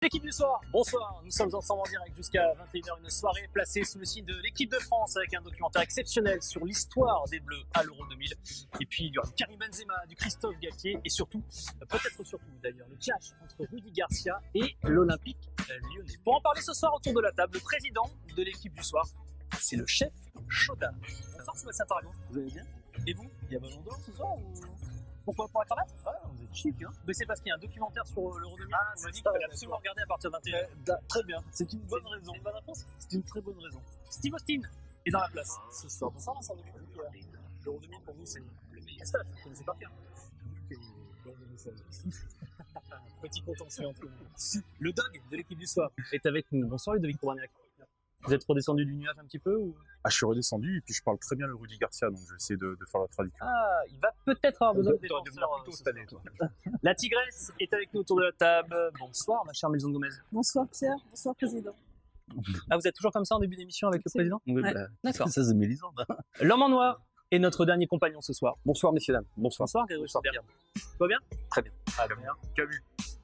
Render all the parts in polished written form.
L'équipe du soir, bonsoir, nous sommes ensemble en direct jusqu'à 21h, une soirée placée sous le signe de l'équipe de France avec un documentaire exceptionnel sur l'histoire des Bleus à l'Euro 2000. Et puis il y aura du Karim Benzema, du Christophe Galtier et surtout, peut-être surtout d'ailleurs, le clash entre Rudy Garcia et l'Olympique lyonnais. Pour en parler ce soir autour de la table, le président de l'équipe du soir, c'est le chef Chaudard. Bonsoir Sébastien Taragon, vous allez bien? Et vous? Il y a Ballon d'Or ce soir ou... Pourquoi pour la cravate? Ah, vous êtes chic, hein. Mais c'est parce qu'il y a un documentaire sur l'Euro 2000. Ah, on m'a dit qu'il fallait absolument regarder à partir de 21h. Très bien, c'est une bonne raison. C'est une bonne réponse. C'est une très bonne raison. Steve Austin est dans la place ce soir. Bonsoir Vincent Deluc. L'Euro 2000 pour vous, c'est le meilleur stage. Vous connaissez par cœur. Petit contentieux entre nous. Le dog de l'équipe du soir est avec nous. Bonsoir Ludovic Couragnac. Vous êtes redescendu du nuage un petit peu ou... Ah, je suis redescendu et puis je parle très bien le Rudy Garcia, donc je vais essayer de faire la traduction. Ah, il va peut-être avoir besoin de défenseurs plutôt cette année, toi. La tigresse est avec nous autour de la table. Bonsoir ma chère Maison Gomez. Bonsoir Pierre, bonsoir Président. Ah, vous êtes toujours comme ça en début d'émission avec le président? Oui, Ouais. D'accord. Ça, c'est Mélisande. L'homme en noir est notre dernier compagnon ce soir. Bonsoir messieurs dames. Bonsoir Grégory Schneider. Tout va bien? Très bien. Ah, bien. Camus.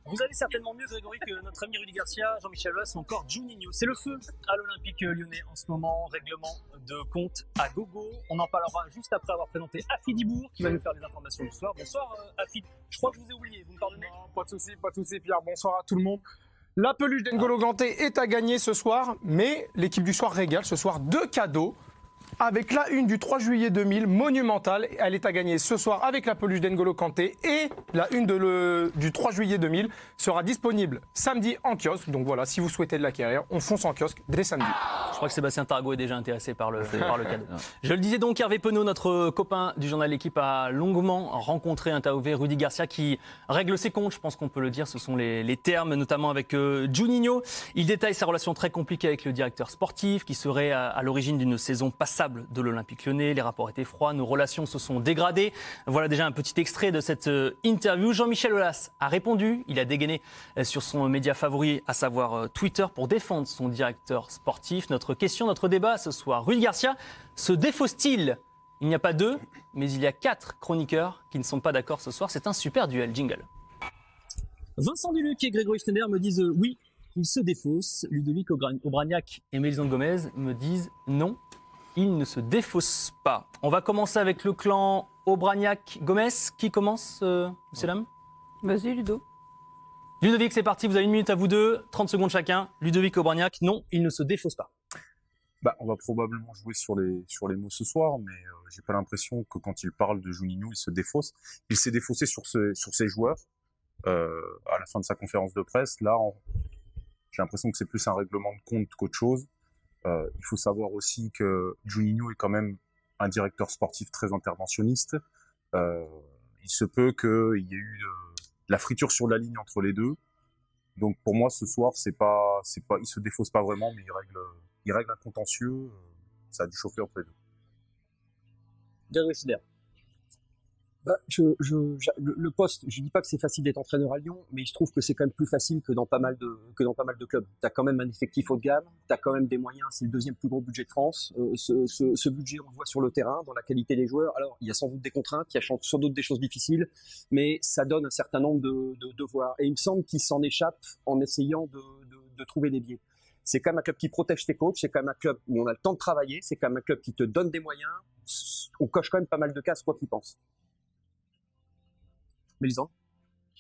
Vous allez certainement mieux Grégory que notre ami Rudy Garcia, Jean-Michel Aulas ou encore Juninho. C'est le feu à l'Olympique lyonnais en ce moment, règlement de compte à gogo. On en parlera juste après avoir présenté Afid Ibour qui va nous faire les informations du soir. Bonsoir Afid, je crois que je vous ai oublié, vous me pardonnez? Non, pas de souci Pierre, bonsoir à tout le monde. La peluche d'N'Golo Kanté est à gagner ce soir, mais l'équipe du soir régale ce soir 2 cadeaux. Avec la une du 3 juillet 2000, monumentale, elle est à gagner ce soir avec la peluche d'N'Golo Kanté et la une du 3 juillet 2000 sera disponible samedi en kiosque. Donc voilà, si vous souhaitez de l'acquérir, on fonce en kiosque dès samedi. Je crois que Sébastien Tarago est déjà intéressé par le cadeau. Je le disais donc, Hervé Penaud, notre copain du journal L'équipe, a longuement rencontré, interviewé Rudy Garcia qui règle ses comptes, je pense qu'on peut le dire, ce sont les termes, notamment avec Juninho. Il détaille sa relation très compliquée avec le directeur sportif qui serait à l'origine d'une saison passable de l'Olympique lyonnais. Les rapports étaient froids, nos relations se sont dégradées. Voilà déjà un petit extrait de cette interview. Jean-Michel Aulas a répondu, il a dégainé sur son média favori, à savoir Twitter, pour défendre son directeur sportif. Notre question, notre débat ce soir. Rudy Garcia se défausse-t-il? Il n'y a pas 2, mais il y a 4 chroniqueurs qui ne sont pas d'accord ce soir. C'est un super duel. Jingle. Vincent Deluc et Grégory Schneider me disent oui, il se défausse. Ludovic Obraniak et Mélisande Gomez me disent non, il ne se défausse pas. On va commencer avec le clan Obraniak-Gomez. Qui commence, monsieur Lame? Vas-y Ludo. Ludovic, c'est parti, vous avez 1 minute à vous deux, 30 secondes chacun. Ludovic Obraniak, non, il ne se défausse pas. On va probablement jouer sur les mots ce soir, mais j'ai pas l'impression que quand il parle de Juninho, il se défausse. Il s'est défaussé sur ses joueurs à la fin de sa conférence de presse. Là, j'ai l'impression que c'est plus un règlement de compte qu'autre chose. Il faut savoir aussi que Juninho est quand même un directeur sportif très interventionniste. Il se peut qu'il y ait eu la friture sur la ligne entre les deux. Donc pour moi, ce soir, il se défausse pas vraiment, mais il règle un contentieux. Ça a dû chauffer entre les deux. Grégory Schneider. Le poste, je dis pas que c'est facile d'être entraîneur à Lyon, mais je trouve que c'est quand même plus facile que dans pas mal de clubs. T'as quand même un effectif haut de gamme, t'as quand même des moyens, c'est le 2e plus gros budget de France. Ce budget, on le voit sur le terrain, dans la qualité des joueurs. Alors, il y a sans doute des contraintes, il y a sans doute des choses difficiles, mais ça donne un certain nombre de devoirs. Et il me semble qu'il s'en échappe en essayant de trouver des biais. C'est quand même un club qui protège tes coachs, c'est quand même un club où on a le temps de travailler, c'est quand même un club qui te donne des moyens. On coche quand même pas mal de cases, quoi qu'il pense. Mélisande?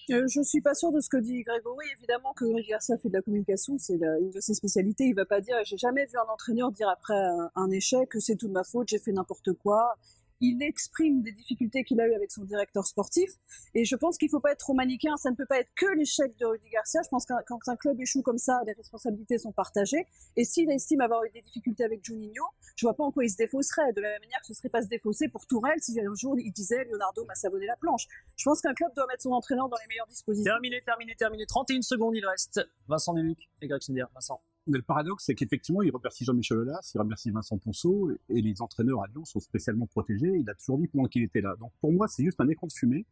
Je suis pas sûre de ce que dit Grégory. Évidemment que Rudy Garcia fait de la communication, c'est une de ses spécialités. Il va pas dire, j'ai jamais vu un entraîneur dire après un échec que c'est toute ma faute, j'ai fait n'importe quoi. Il exprime des difficultés qu'il a eues avec son directeur sportif. Et je pense qu'il faut pas être trop manichéen. Ça ne peut pas être que l'échec de Rudy Garcia. Je pense que quand un club échoue comme ça, les responsabilités sont partagées. Et s'il estime avoir eu des difficultés avec Juninho, je vois pas en quoi il se défausserait. De la même manière que ce serait pas se défausser pour Tourelle si un jour il disait Leonardo m'a savonné la planche. Je pense qu'un club doit mettre son entraîneur dans les meilleures dispositions. Terminé. 31 secondes, il reste. Vincent Deluc et Grégory Schneider. Vincent. Mais le paradoxe, c'est qu'effectivement, il remercie Jean-Michel Aulas, il remercie Vincent Ponceau, et les entraîneurs à Lyon sont spécialement protégés. Il a toujours dit pendant qu'il était là. Donc pour moi, c'est juste un écran de fumée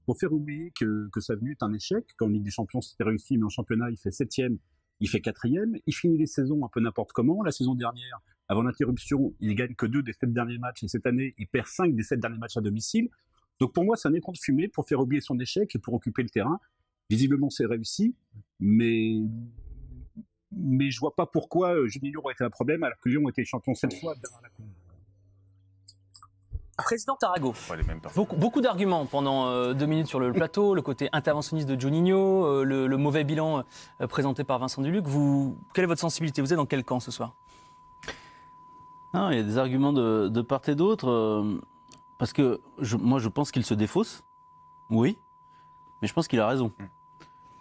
pour faire oublier que sa venue est un échec. Qu'en Ligue des Champions, c'était réussi, mais en championnat, il fait 7e, il fait 4e. Il finit les saisons un peu n'importe comment. La saison dernière, avant l'interruption, il gagne que 2 des 7 derniers matchs, et cette année, il perd 5 des 7 derniers matchs à domicile. Donc pour moi, c'est un écran de fumée pour faire oublier son échec et pour occuper le terrain. Visiblement, c'est réussi, mais je vois pas pourquoi Juninho aurait été un problème alors que Lyon était champion 7 fois derrière la Coupe. Président Tarago. Ouais, les mêmes personnes. Beaucoup d'arguments pendant 2 minutes sur le plateau, le côté interventionniste de Juninho, le mauvais bilan présenté par Vincent Duluc. Quelle est votre sensibilité? Vous êtes dans quel camp ce soir? Non, il y a des arguments de part et d'autre, parce que moi je pense qu'il se défausse, oui, mais je pense qu'il a raison.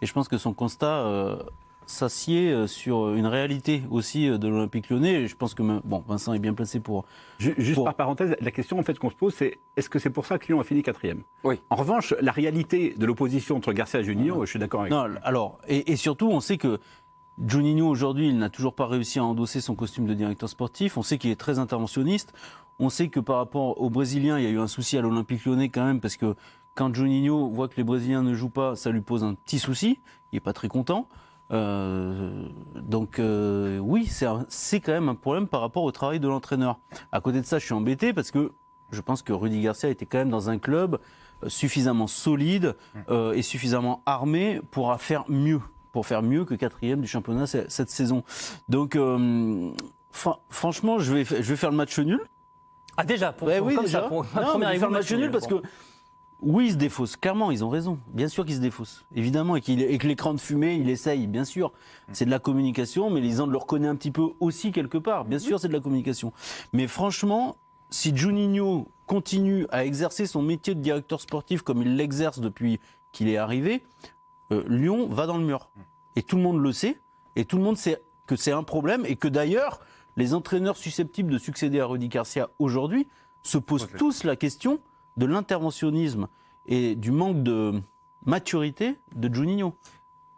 Et je pense que son constat s'assied sur une réalité aussi de l'Olympique Lyonnais. Et je pense que Vincent est bien placé pour... Juste par parenthèse, la question en fait qu'on se pose, c'est est-ce que c'est pour ça que Lyon a fini 4e? Oui. En revanche, la réalité de l'opposition entre Garcia et Juninho, je suis d'accord avec Non, alors, et surtout, on sait que Juninho, aujourd'hui, il n'a toujours pas réussi à endosser son costume de directeur sportif. On sait qu'il est très interventionniste. On sait que par rapport aux Brésiliens, il y a eu un souci à l'Olympique Lyonnais quand même, parce que quand Juninho voit que les Brésiliens ne jouent pas, ça lui pose un petit souci. Il n'est pas très content. Oui, c'est quand même un problème par rapport au travail de l'entraîneur. À côté de ça, je suis embêté parce que je pense que Rudy Garcia était quand même dans un club suffisamment solide et suffisamment armé pour faire mieux que 4e du championnat cette saison. Donc, franchement, je vais faire le match nul. Ah déjà, Oui, déjà. Ça, pour Non, mais je vais faire le match nul parce que oui, ils se défaussent. Clairement, ils ont raison. Bien sûr qu'ils se défaussent. Évidemment, et que l'écran de fumée, il essaye, bien sûr. C'est de la communication, mais Lisandre le reconnaît un petit peu aussi quelque part. Bien sûr, c'est de la communication. Mais franchement, si Juninho continue à exercer son métier de directeur sportif comme il l'exerce depuis qu'il est arrivé, Lyon va dans le mur. Et tout le monde le sait. Et tout le monde sait que c'est un problème. Et que d'ailleurs, les entraîneurs susceptibles de succéder à Rudy Garcia aujourd'hui se posent tous la question de l'interventionnisme et du manque de maturité de Juninho.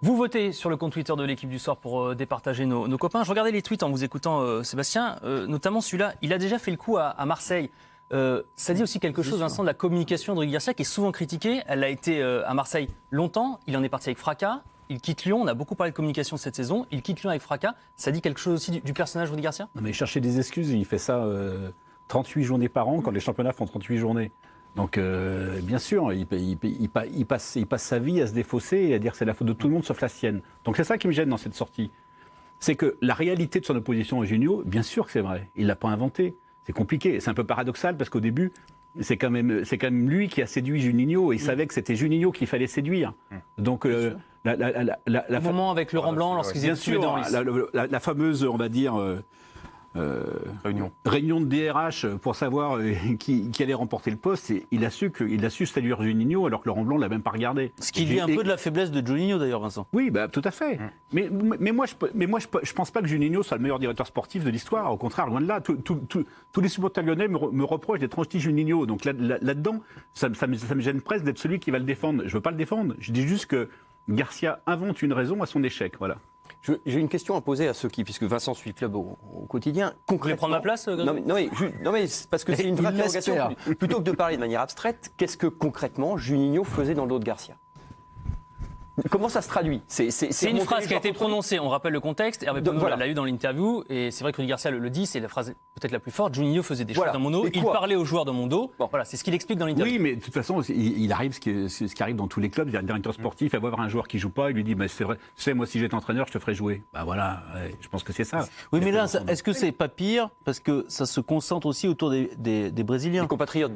Vous votez sur le compte Twitter de l'équipe du soir pour départager nos copains. Je regardais les tweets en vous écoutant, Sébastien, notamment celui-là. Il a déjà fait le coup à Marseille. Ça dit aussi quelque chose, Vincent, de la communication de Rudy Garcia qui est souvent critiquée. Elle a été à Marseille longtemps. Il en est parti avec fracas. Il quitte Lyon. On a beaucoup parlé de communication cette saison. Il quitte Lyon avec fracas. Ça dit quelque chose aussi du personnage Rudy Garcia? Non, mais chercher des excuses, il fait ça 38 journées par an quand les championnats font 38 journées. Donc, bien sûr, il passe sa vie à se défausser et à dire que c'est la faute de tout le monde sauf la sienne. Donc, c'est ça qui me gêne dans cette sortie. C'est que la réalité de son opposition à Juninho, bien sûr que c'est vrai. Il ne l'a pas inventé. C'est compliqué. C'est un peu paradoxal parce qu'au début, c'est quand même lui qui a séduit Juninho et il savait que c'était Juninho qu'il fallait séduire. Donc, le moment avec Laurent Blanc lorsqu'ils étaient tous les deux en lice. La fameuse, on va dire... réunion de DRH pour savoir qui allait remporter le poste. Et il a su séduire Juninho alors que Laurent Blanc l'a même pas regardé. Ce qui vient un peu de la faiblesse de Juninho d'ailleurs, Vincent. Oui, bah, tout à fait. Mais moi, je pense pas que Juninho soit le meilleur directeur sportif de l'histoire. Au contraire, loin de là. Tous les supporters lyonnais me reprochent d'être anti-Juninho. Donc là-dedans, ça me gêne presque d'être celui qui va le défendre. Je veux pas le défendre. Je dis juste que Garcia invente une raison à son échec. Voilà. J'ai une question à poser à ceux qui, puisque Vincent suit le club au quotidien. Vous voulez prendre ma place, Grégory ? non, mais parce que c'est une vraie interrogation. Plutôt que de parler de manière abstraite, qu'est-ce que concrètement Juninho faisait dans le dos de Garcia ? Comment ça se traduit ? C'est une phrase qui a été prononcée, on rappelle le contexte, Hervé Penaud l'a eu dans l'interview, et c'est vrai que Rudy Garcia le dit, c'est la phrase peut-être la plus forte, Juninho faisait des choses dans mon dos, il parlait aux joueurs de mon dos, voilà, c'est ce qu'il explique dans l'interview. Oui, mais de toute façon, il arrive ce qui arrive dans tous les clubs, il y a un directeur sportif, il va voir un joueur qui joue pas, il lui dit, c'est vrai, tu sais, moi si j'étais entraîneur, je te ferais jouer. Bah voilà, je pense que c'est ça. Oui, mais là, est-ce que c'est pas pire, parce que ça se concentre aussi autour des Brésiliens. Des compatriotes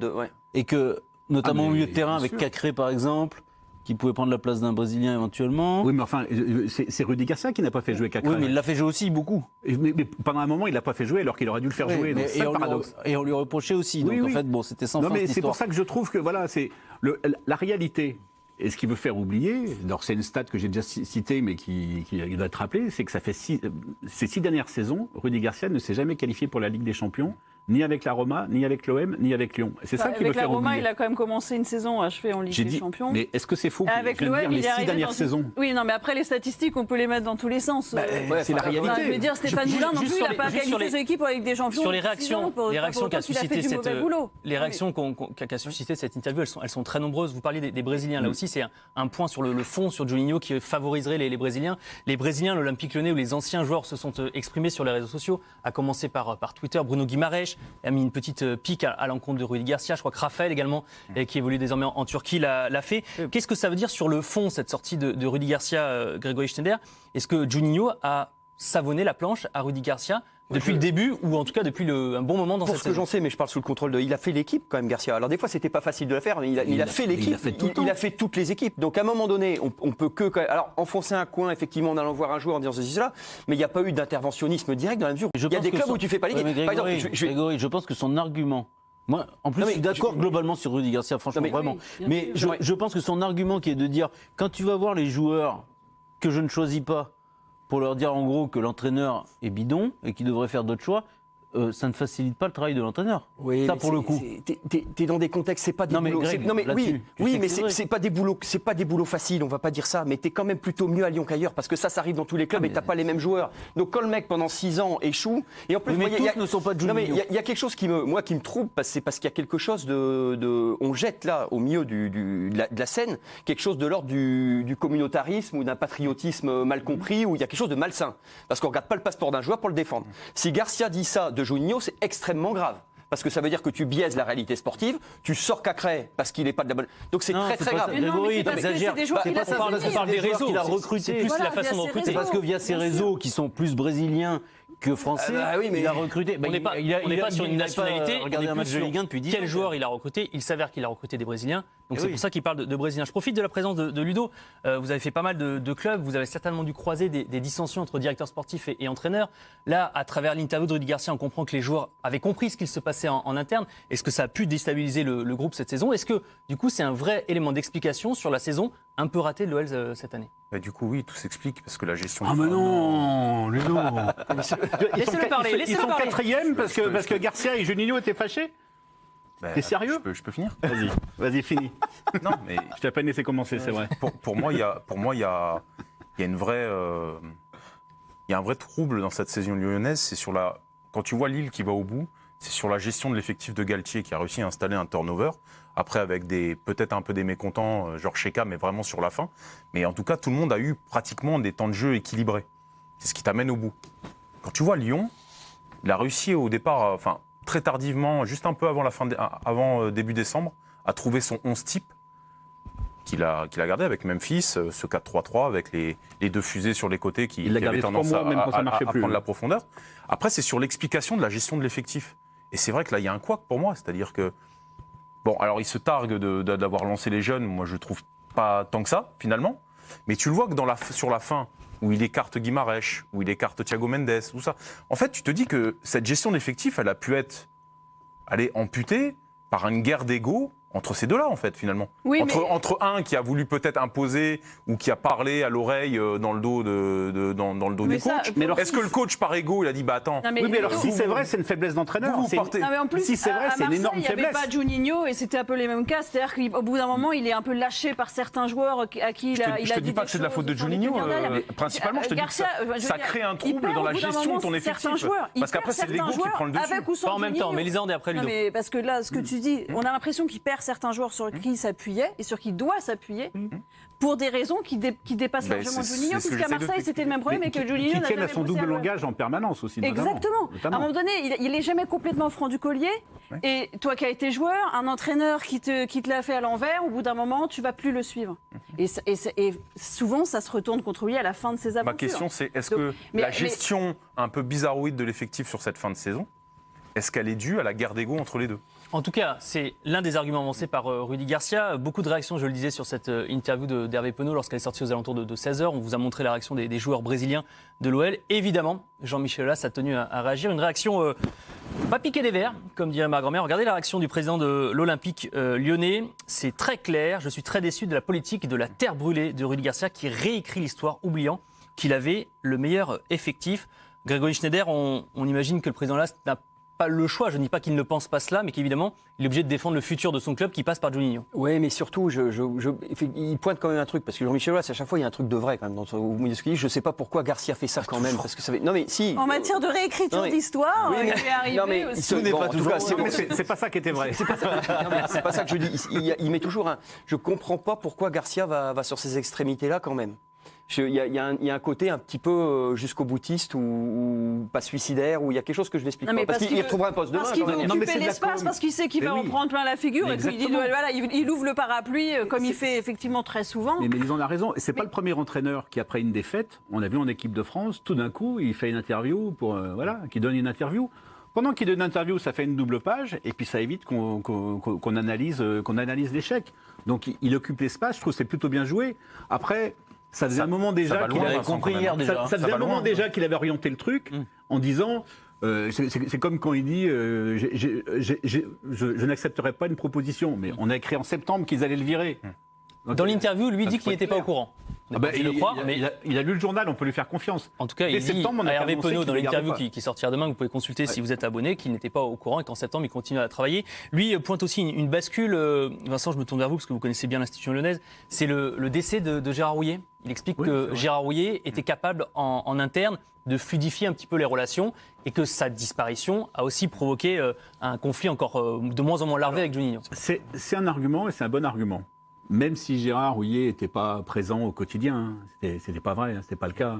Et que, notamment au milieu de terrain, avec Cacré par exemple, qui pouvait prendre la place d'un Brésilien éventuellement. Oui, mais enfin, c'est Rudy Garcia qui n'a pas fait jouer Cacré. Oui, mais il l'a fait jouer aussi beaucoup. Mais pendant un moment, il l'a pas fait jouer alors qu'il aurait dû le faire jouer. Et on lui reprochait aussi. Donc en fait, c'était sans fin. Non, mais c'est pour ça que je trouve que voilà, c'est la réalité. Et ce qu'il veut faire oublier, alors c'est une stat que j'ai déjà citée, mais qui doit être rappelée, c'est que ça fait ces 6 dernières saisons, Rudy Garcia ne s'est jamais qualifié pour la Ligue des Champions, ni avec la Roma, ni avec l'OM, ni avec Lyon. C'est ça qui veut faire oublier. Avec la Roma, il a quand même commencé une saison achevée en Ligue des Champions. Mais est-ce que c'est faux avec l'OM, les 6 dernières saisons. Oui, non, mais après les statistiques, on peut les mettre dans tous les sens. C'est la réalité. Je veux dire, Stéphane Moulin non plus, il n'a pas qualifié ses équipes avec des champions. Sur les réactions qu'a suscité cette interview, elles sont très nombreuses. Vous parliez des Brésiliens. Là aussi, c'est un point sur le fond sur Juninho qui favoriserait les Brésiliens. Les Brésiliens, l'Olympique Lyonnais, où les anciens joueurs se sont exprimés sur les réseaux sociaux, à commencer par Twitter, Bruno Guimarães, a mis une petite pique à l'encontre de Rudy Garcia. Je crois que Raphaël également, qui évolue désormais en Turquie, l'a fait. Qu'est-ce que ça veut dire sur le fond, cette sortie de Rudy Garcia, Grégory Schneider? Est-ce que Juninho a savonné la planche à Rudy Garcia depuis le début, ou en tout cas depuis un bon moment dans cette saison? Pour ce que j'en sais, mais je parle sous le contrôle de... Il a fait l'équipe quand même, Garcia. Alors des fois, c'était pas facile de la faire, mais il a fait l'équipe. Il a fait toutes les équipes. Donc à un moment donné, on peut que... Alors enfoncer un coin, effectivement, en allant voir un joueur en disant ceci, cela, mais il n'y a pas eu d'interventionnisme direct dans la mesure où il y a des clubs où tu fais pas l'équipe. Par exemple, Grégory, je pense que son argument... Moi, en plus, je suis d'accord globalement sur Rudy Garcia, franchement, vraiment. Mais je pense que son argument qui est de dire, quand tu vas voir les joueurs que je ne choisis pas, pour leur dire en gros que l'entraîneur est bidon et qu'il devrait faire d'autres choix, ça ne facilite pas le travail de l'entraîneur. Oui, ça pour le coup. T'es dans des contextes, c'est pas des boulots. Oui, mais c'est pas des boulots faciles. On va pas dire ça. Mais t'es quand même plutôt mieux à Lyon qu'ailleurs parce que ça arrive dans tous les clubs et t'as pas les mêmes joueurs. Donc quand le mec pendant 6 ans échoue et en plus, mais tous ne sont pas de Juninho. Non mais il y a quelque chose qui me trouble, c'est parce qu'il y a quelque chose on jette là au milieu de la scène quelque chose de l'ordre du communautarisme ou d'un patriotisme mal compris où il y a quelque chose de malsain parce qu'on regarde pas le passeport d'un joueur pour le défendre. Si Garcia dit ça de Juninho, c'est extrêmement grave. Parce que ça veut dire que tu biaises la réalité sportive, tu sors Cacré parce qu'il n'est pas de la bonne. Donc c'est très grave. Grégory, t'exagères. On parle des réseaux qu'il a recruté. C'est plus la façon de recruter. C'est parce que via ces réseaux qui sont plus brésiliens que français, il a recruté. On n'est pas sur une nationalité. Regardez un match de Ligue 1 depuis 10 ans. Quel joueur il a recruté? Il s'avère qu'il a recruté des Brésiliens. Donc c'est pour ça qu'il parle de Brésiliens. Je profite de la présence de Ludo. Vous avez fait pas mal de clubs. Vous avez certainement dû croiser des dissensions entre directeurs sportifs et entraîneurs. Là, à travers l'interview de Rudy Garcia, on comprend que les joueurs avaient compris ce qu'il se passait en interne. Est-ce que ça a pu déstabiliser le groupe cette saison? Est-ce que, du coup, c'est un vrai élément d'explication sur la saison un peu ratée de l'OL cette année? Du coup, oui, tout s'explique parce que la gestion. Ah, mais non, Ludo. Laissez-le parler. Ils sont quatrième parce que Garcia et Juninho étaient fâchés. T'es sérieux? Je peux finir? Vas-y, finis. Non, mais je t'ai à peine laissé commencer, c'est vrai. Pour moi, il y a une vraie, il y a un vrai trouble dans cette saison lyonnaise. C'est sur quand tu vois Lille qui va au bout, c'est sur la gestion de l'effectif de Galtier qui a réussi à installer un turnover. Après, avec peut-être un peu des mécontents, genre Cheka, mais vraiment sur la fin. Mais en tout cas, tout le monde a eu pratiquement des temps de jeu équilibrés. C'est ce qui t'amène au bout. Quand tu vois Lyon, il a réussi au départ, très tardivement, juste un peu avant début décembre, à trouver son 11 type qu'il a gardé avec Memphis, ce 4-3-3 avec les deux fusées sur les côtés qui avaient tendance à prendre la profondeur. Après, c'est sur l'explication de la gestion de l'effectif. Et c'est vrai que là, il y a un couac pour moi, c'est-à-dire que bon, alors il se targue d'avoir lancé les jeunes, moi je trouve pas tant que ça finalement, mais tu le vois que sur la fin, où il écarte Guimarães, où il écarte Thiago Mendes, tout ça. En fait, tu te dis que cette gestion d'effectifs, elle a pu être amputée par une guerre d'ego entre ces deux-là, en fait, finalement. Oui, entre un qui a voulu peut-être imposer ou qui a parlé à l'oreille dans le dos des coachs. Mais alors, est-ce que le coach, par ego, il a dit, bah attends... Oui, mais alors si c'est vrai, c'est une faiblesse d'entraîneur. Non, mais en plus, si c'est vrai, c'est une énorme faiblesse. Il n'y avait pas Juninho et c'était un peu les mêmes cas. C'est-à-dire qu'au bout d'un moment, il est un peu lâché par certains joueurs à qui il a dit. Je te dis pas que c'est de la faute de Juninho, principalement. Je te dis que ça crée un trouble dans la gestion de ton effectif. Parce qu'après, c'est l'ego qui prend le dessus. Pas en même temps, Mélisande et après Ludo. Parce que là, ce que tu dis, on a l'impression qu'il perd certains joueurs sur qui il s'appuyait et sur qui il doit s'appuyer pour des raisons qui dépassent largement Juninho, puisqu'à Marseille c'était le même problème et que Juninho qui tiennent à son double langage en permanence aussi. Exactement. À un moment donné, il n'est jamais complètement franc du collier. Et toi qui as été joueur, un entraîneur qui te l'a fait à l'envers, au bout d'un moment, tu vas plus le suivre. Et souvent, ça se retourne contre lui à la fin de ses aventures. Ma question, c'est est-ce que la gestion un peu bizarroïde de l'effectif sur cette fin de saison, est-ce qu'elle est due à la guerre d'ego entre les deux? En tout cas, c'est l'un des arguments avancés par Rudy Garcia. Beaucoup de réactions, je le disais, sur cette interview d'Hervé Penaud lorsqu'elle est sortie aux alentours de 16h. On vous a montré la réaction des joueurs brésiliens de l'OL. Évidemment, Jean-Michel Aulas a tenu à réagir. Une réaction pas piquée des verres, comme dirait ma grand-mère. Regardez la réaction du président de l'Olympique lyonnais. C'est très clair. Je suis très déçu de la politique de la terre brûlée de Rudy Garcia qui réécrit l'histoire, oubliant qu'il avait le meilleur effectif. Grégory Schneider, on imagine que le président Aulas n'a pas le choix. Je ne dis pas qu'il ne pense pas cela, mais qu'évidemment, il est obligé de défendre le futur de son club qui passe par Juninho. Oui, mais surtout, il pointe quand même un truc, parce que Jean-Michel Aulas, à chaque fois, il y a un truc de vrai quand même dans ce ce qu'il dit. Je ne sais pas pourquoi Garcia fait ça quand même. Parce que ça fait... Non, mais si. En matière de réécriture d'histoire, il est arrivé aussi. Tout n'est pas toujours. C'est pas ça qui était vrai. C'est pas ça que je dis. Il met toujours un. Je comprends pas pourquoi Garcia va sur ces extrémités-là quand même. Il y a un côté un petit peu jusqu'au boutiste ou pas suicidaire, où il y a quelque chose que je n'explique pas. Parce qu'il retrouvera un poste demain. Parce qu'il veut occuper l'espace, parce qu'il sait qu'il va en prendre plein la figure, et puis il ouvre le parapluie, comme il fait effectivement très souvent. Mais ils ont raison. Et c'est pas le premier entraîneur qui, après une défaite, on a vu en équipe de France, tout d'un coup, il fait une interview qui donne une interview. Pendant qu'il donne une interview, ça fait une double page, et puis ça évite qu'on analyse l'échec. Donc il occupe l'espace. Je trouve que c'est plutôt bien joué. Après, ça faisait un moment déjà qu'il avait compris hier déjà. Ça faisait un moment déjà qu'il avait orienté le truc en disant. C'est comme quand il dit je n'accepterai pas une proposition, mais on a écrit en septembre qu'ils allaient le virer. Donc, dans l'interview, lui dit qu'il n'était pas au courant. Il a lu le journal, on peut lui faire confiance. En tout cas, il dit à Hervé Penaud dans l'interview qui sortira demain, que vous pouvez consulter si vous êtes abonné, qu'il n'était pas au courant et qu'en septembre, il continue à travailler. Lui pointe aussi une bascule. Vincent, je me tourne vers vous parce que vous connaissez bien l'institution lyonnaise. C'est le décès de Gérard Rouillet. Il explique que Gérard Rouillet était capable en interne de fluidifier un petit peu les relations et que sa disparition a aussi provoqué un conflit encore de moins en moins larvé avec Juninho. C'est un argument et c'est un bon argument. Même si Gérard Rouillet n'était pas présent au quotidien, c'était pas vrai, c'était pas le cas.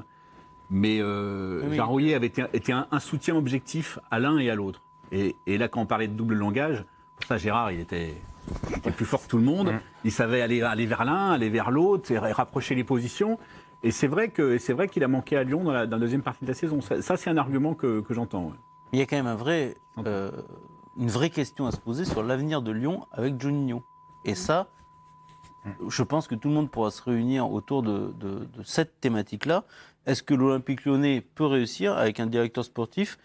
Mais Gérard Rouillet avait été un soutien objectif à l'un et à l'autre. Et là, quand on parlait de double langage, pour ça, Gérard, il était plus fort que tout le monde. Il savait aller vers l'un, aller vers l'autre, et rapprocher les positions. Et c'est vrai qu'il a manqué à Lyon dans la deuxième partie de la saison. Ça c'est un argument que j'entends. Ouais. Il y a quand même une vraie question à se poser sur l'avenir de Lyon avec Juninho. Et ça, je pense que tout le monde pourra se réunir autour de cette thématique-là. Est-ce que l'Olympique Lyonnais peut réussir avec un directeur sportif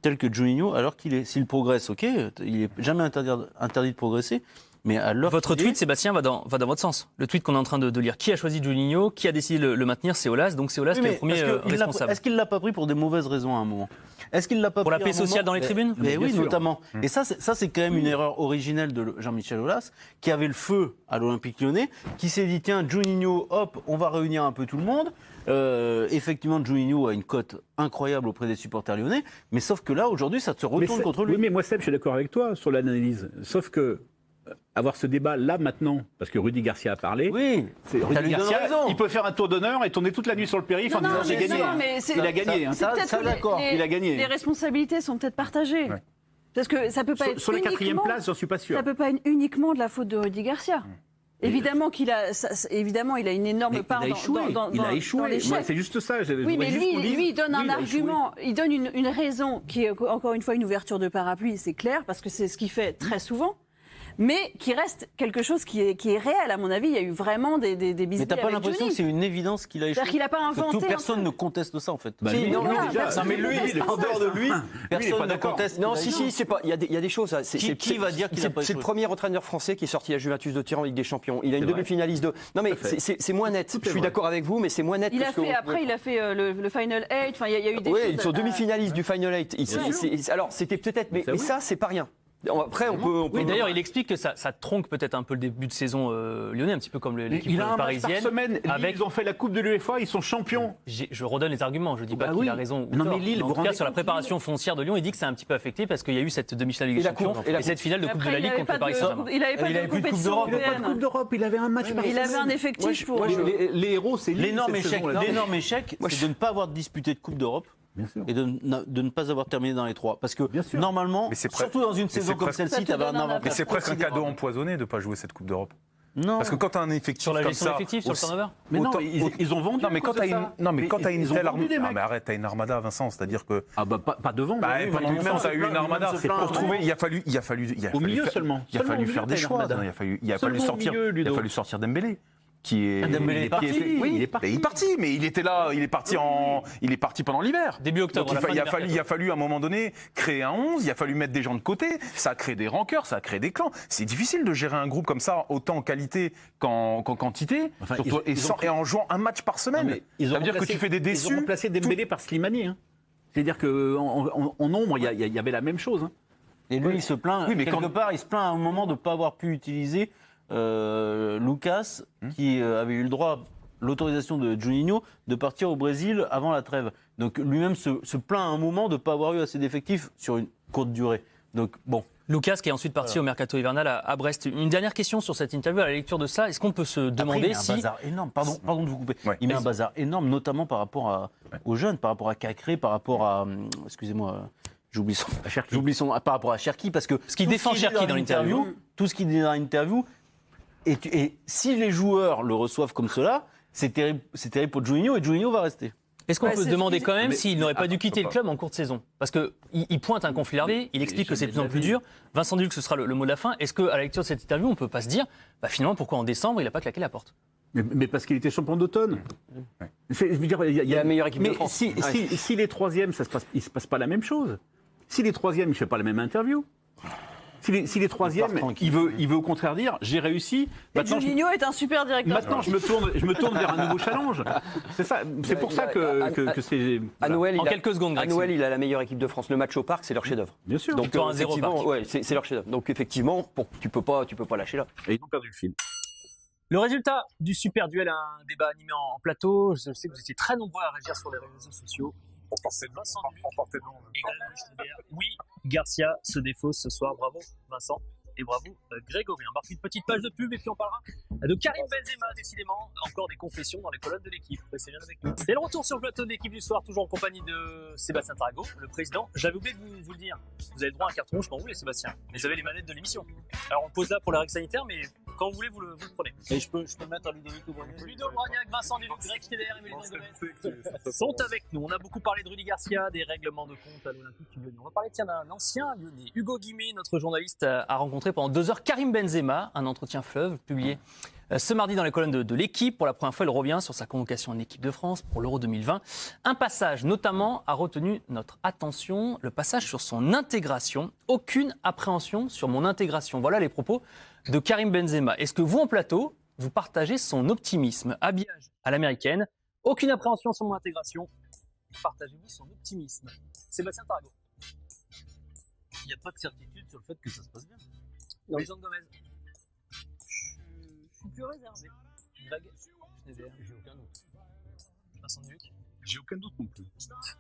tel que Juninho, alors s'il progresse, ok, il n'est jamais interdit de progresser. Mais votre tweet, Sébastien, va dans votre sens. Le tweet qu'on est en train de lire. Qui a choisi Juninho? Qui a décidé de le maintenir? C'est Aulas. Donc c'est Aulas qui est le premier responsable. Est-ce qu'il ne l'a pas pris pour des mauvaises raisons à un moment? Est-ce qu'il l'a pas pour la paix sociale dans les tribunes? Mais oui, notamment. Et ça, c'est quand même une erreur originelle de Jean-Michel Aulas, qui avait le feu à l'Olympique Lyonnais, qui s'est dit tiens, Juninho, hop, on va réunir un peu tout le monde. Effectivement, Juninho a une cote incroyable auprès des supporters lyonnais, mais sauf que là, aujourd'hui, ça se retourne contre lui. Oui, mais moi, Seb, je suis d'accord avec toi sur l'analyse. Sauf que avoir ce débat là maintenant, parce que Rudy Garcia a parlé. Oui, Rudy Garcia, il peut faire un tour d'honneur et tourner toute la nuit sur le périph' en disant j'ai gagné. Il a gagné. Ça, d'accord. Il a gagné. Les responsabilités sont peut-être partagées. Ouais. Parce que ça peut pas être sur la quatrième place, j'en suis pas sûr. Ça peut pas être uniquement de la faute de Rudy Garcia. Évidemment il a une énorme part dans il a échoué. l'échec. C'est juste ça. Oui, mais lui, il donne un argument, il donne une raison qui est encore une fois une ouverture de parapluie, c'est clair, parce que c'est ce qu'il fait très souvent. Mais qui reste quelque chose qui est réel, à mon avis. Il y a eu vraiment des bisbilles. Mais t'as pas l'impression que c'est une évidence qu'il a échoué? C'est-à-dire qu'il n'a pas inventé. Que personne ne conteste ça, en fait. Mais lui, en dehors de lui, personne ne conteste. Non, si, c'est pas. Il y a des choses. Qui va dire qu'il a pas échoué? C'est le premier entraîneur français qui est sorti à Juventus de Turin en Ligue des Champions. Il a une demi-finaliste de. Non, mais c'est moins net. Je suis d'accord avec vous, mais c'est moins net. Après, il a fait le Final 8. Enfin, il y a eu des. Oui, ils sont demi-finalistes du Final 8. Alors, c'était peut-être. Mais ça, c'est pas rien. Après, on peut. Oui, d'ailleurs, il explique que ça tronque peut-être un peu le début de saison lyonnais, un petit peu comme l'équipe parisienne. Par semaine, ils ont fait la Coupe de l'UEFA, ils sont champions. Je redonne les arguments, je dis pas qu'il a raison. Non, mais Lille, en tout cas, sur la préparation foncière de Lyon, il dit que c'est un petit peu affecté parce qu'il y a eu cette demi-finale Ligue des Champions et cette finale de Coupe de la Ligue contre le Paris Saint-Germain. Il n'avait pas de compétition européenne. Il n'avait pas de Coupe d'Europe, il avait un match. Il avait un effectif pour. Les héros, c'est Lille. L'énorme échec, c'est de ne pas avoir disputé de Coupe d'Europe. Et de ne pas avoir terminé dans les 3. Parce que normalement, surtout dans une saison comme celle-ci, tu avais un avantage. Mais c'est presque un cadeau empoisonné de ne pas jouer cette Coupe d'Europe. Non. Parce que quand tu as un effectif sur la comme gestion ça, d'effectifs, sur le turnover. Mais non, ils ont vendu. Non, mais quand tu as une telle armada, mais arrête, t'as une armada, Vincent, c'est-à-dire que pas devant. Pendant longtemps, t'as eu une armada. Pour trouver, il a fallu au milieu seulement. Il a fallu faire des choix. Il a fallu sortir Dembélé. Il est parti, mais il était là, il est parti pendant l'hiver. Début octobre. Donc, il a fallu à un moment donné créer un 11, il a fallu mettre des gens de côté, ça a créé des rancœurs, ça a créé des clans. C'est difficile de gérer un groupe comme ça, autant en qualité qu'en quantité, et en jouant un match par semaine. Ça veut dire que tu fais des déçus. Ils ont remplacé Dembélé par Slimani. C'est-à-dire qu'en nombre, il y avait la même chose. Et lui, il se plaint, quelque part, il se plaint à un moment de ne pas avoir pu utiliser Lucas, qui avait eu le droit, l'autorisation de Juninho, de partir au Brésil avant la trêve. Donc lui-même se plaint à un moment de ne pas avoir eu assez d'effectifs sur une courte durée. Donc bon, Lucas qui est ensuite parti au mercato hivernal à Brest. Une dernière question sur cette interview, à la lecture de ça, est-ce qu'on peut se demander Après, il met un bazar énorme, pardon de vous couper, Ouais. il met un bazar énorme, notamment par rapport aux jeunes, par rapport à Cacré, par rapport à, excusez-moi, j'oublie son, par rapport à Cherki, parce que Ce qu'il tout défend dit Cherki dans l'interview, tout ce qu'il dit dans l'interview, et si les joueurs le reçoivent comme cela, c'est terrible pour Juninho, et Juninho va rester. est-ce qu'on Ouais, peut se c'est demander ce qu'il quand même dit. s'il n'aurait pas dû quitter le pas. club en cours de saison? Parce qu'il pointe un conflit larvé, il explique que c'est de plus en plus dur. Vincent Duluc, ce sera le mot de la fin. Est-ce qu'à la lecture de cette interview, on ne peut pas se dire, finalement, pourquoi en décembre, il n'a pas claqué la porte? Mais parce qu'il était champion d'automne. Ouais. Je veux dire, il y a la meilleure équipe de mais France. si les troisièmes, il se passe pas la même chose. Si les troisièmes, il ne fait pas la même interview. Si les troisièmes, il veut au contraire dire j'ai réussi. Et Juninho est un super directeur. Maintenant, je me tourne vers un nouveau challenge. C'est ça. C'est pour ça que c'est. À Noël, En quelques secondes, à Greg. Noël, il a la meilleure équipe de France. Le match au parc, c'est leur chef-d'œuvre. Bien sûr. Donc Victoire 1-0 au effectivement, parc. ouais, c'est leur chef-d'œuvre. Donc effectivement, tu peux pas lâcher là. Et ils ont perdu le fil. Le résultat du super duel, un débat animé en plateau. Je sais que vous étiez très nombreux à réagir sur les réseaux sociaux. Vincent Duluc et Grégory Schneider. Oui, Garcia se défausse ce soir. Bravo Vincent et bravo Grégory. On marque une petite page de pub et puis on parlera de Karim Benzema, décidément. Encore des confessions dans les colonnes de l'équipe. Restez bien avec nous. C'est le retour sur le plateau de l'équipe du soir, toujours en compagnie de Sébastien Tarago, le président. J'avais oublié de vous le dire. Vous avez le droit à un carton rouge quand vous voulez, Sébastien. Mais vous avez les manettes de l'émission. Alors on pose là pour la règle sanitaire, mais quand vous voulez, vous le prenez. Et je peux mettre un Ludovic Obrognac. Ludo Brognac, Vincent Duluc, Greg Schneider et Mélisande Gomez sont avec nous. On a beaucoup parlé de Rudy Garcia, des règlements de compte à l'Olympique Lyonnais. On va parler d'un ancien Lyonnais. Hugo Guimet, notre journaliste, a rencontré pendant 2 heures Karim Benzema, un entretien fleuve publié ce mardi dans les colonnes de l'équipe. Pour la première fois, il revient sur sa convocation en équipe de France pour l'Euro 2020. Un passage notamment a retenu notre attention, le passage sur son intégration. Aucune appréhension sur mon intégration. Voilà les propos de Karim Benzema. Est-ce que vous, en plateau, vous partagez son optimisme? Habillage à l'américaine, aucune appréhension sur mon intégration. Partagez-vous son optimisme? Sébastien Tarago. Il n'y a pas de certitude sur le fait que ça se passe bien. Mélisande Gomez. Je suis plus réservé. Greg Schneider. J'ai aucun doute. Vincent Duluc. J'ai aucun doute non plus.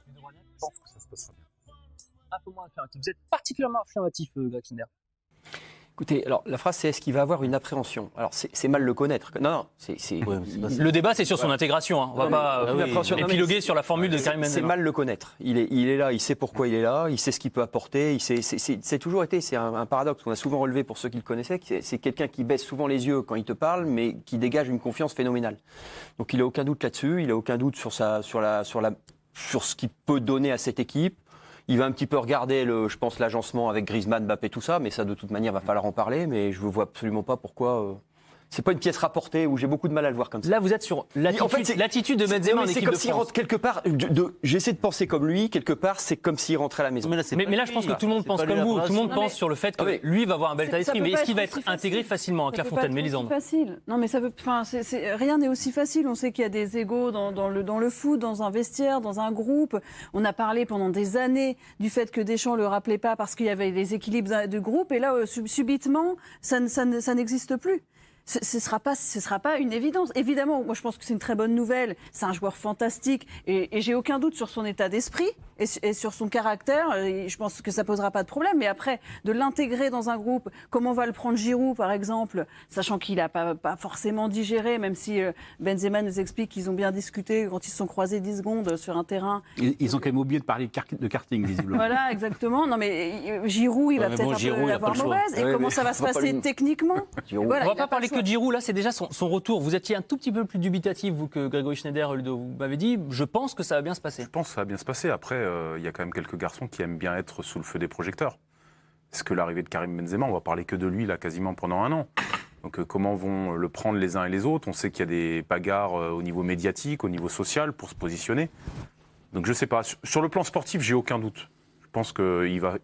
Ludo Brognac. Je pense que ça se passera bien. Un peu moins affirmatif. Vous êtes particulièrement affirmatif, Greg Schneider. Écoutez, alors la phrase c'est est-ce qu'il va avoir une appréhension? Alors c'est mal le connaître. Non, c'est Ouais, mais c'est pas ça. Le débat, c'est sur son intégration. On va pas oui, appréhension. Non, mais épiloguer sur la formule de Karim Benzema. C'est mal le connaître. Il est là, il sait pourquoi il est là, il sait ce qu'il peut apporter. C'est toujours été, c'est un paradoxe qu'on a souvent relevé pour ceux qui le connaissaient. C'est quelqu'un qui baisse souvent les yeux quand il te parle, mais qui dégage une confiance phénoménale. Donc il a aucun doute là-dessus. Il a aucun doute sur ce qu'il peut donner à cette équipe. Il va un petit peu regarder, je pense, l'agencement avec Griezmann, Mbappé, tout ça, mais ça, de toute manière, va falloir en parler. Mais je ne vois absolument pas pourquoi. C'est pas une pièce rapportée où j'ai beaucoup de mal à le voir comme ça. Là, vous êtes sur l'attitude de Benzema en C'est équipe comme de s'il France. rentre quelque part. J'essaie de penser comme lui. Quelque part, c'est comme s'il rentrait à la maison. Mais là, c'est Mais pas là, je pense que lui. tout le monde C'est pense pas comme lui la vous. Tout le monde Non, pense mais- sur le fait que Ah, mais- lui va avoir un bel état Ça d'esprit. peut Mais pas est-ce être qu'il va être aussi intégré facile. facilement Ça Claire peut pas Fontaine, être Mélisande? aussi facile. Non, mais ça veut. Enfin, rien n'est aussi facile. On sait qu'il y a des égos dans le foot, dans un vestiaire, dans un groupe. On a parlé pendant des années du fait que Deschamps le rappelait pas parce qu'il y avait des équilibres de groupe. Et là, subitement, ça n'existe plus. Ce sera pas une évidence. Évidemment, moi je pense que c'est une très bonne nouvelle. C'est un joueur fantastique et j'ai aucun doute sur son état d'esprit et sur son caractère. Et je pense que ça posera pas de problème. Mais après, de l'intégrer dans un groupe, comment va le prendre Giroud par exemple, sachant qu'il a pas forcément digéré, même si Benzema nous explique qu'ils ont bien discuté quand ils se sont croisés 10 secondes sur un terrain. Ils ont quand même oublié de parler de karting, visiblement. Voilà, exactement. Non mais Giroud, il va mais peut-être bon, un Giroud, peu il a avoir pas le choix. mauvaise. Et Ouais, comment mais ça va se on va pas passer lui- techniquement? Giroud. Voilà, On va il a pas parler le choix. que de Giroud, là c'est déjà son retour. Vous étiez un tout petit peu plus dubitatif, vous, que Grégory Schneider, Ludo. Vous m'avez dit, je pense que ça va bien se passer. Je pense que ça va bien se passer. Après, il y a quand même quelques garçons qui aiment bien être sous le feu des projecteurs. Est-ce que l'arrivée de Karim Benzema, on va parler que de lui là quasiment pendant 1 an. Donc comment vont le prendre les uns et les autres? On sait qu'il y a des bagarres au niveau médiatique, au niveau social pour se positionner. Donc je sais pas. Sur le plan sportif, j'ai aucun doute. Je pense qu'il va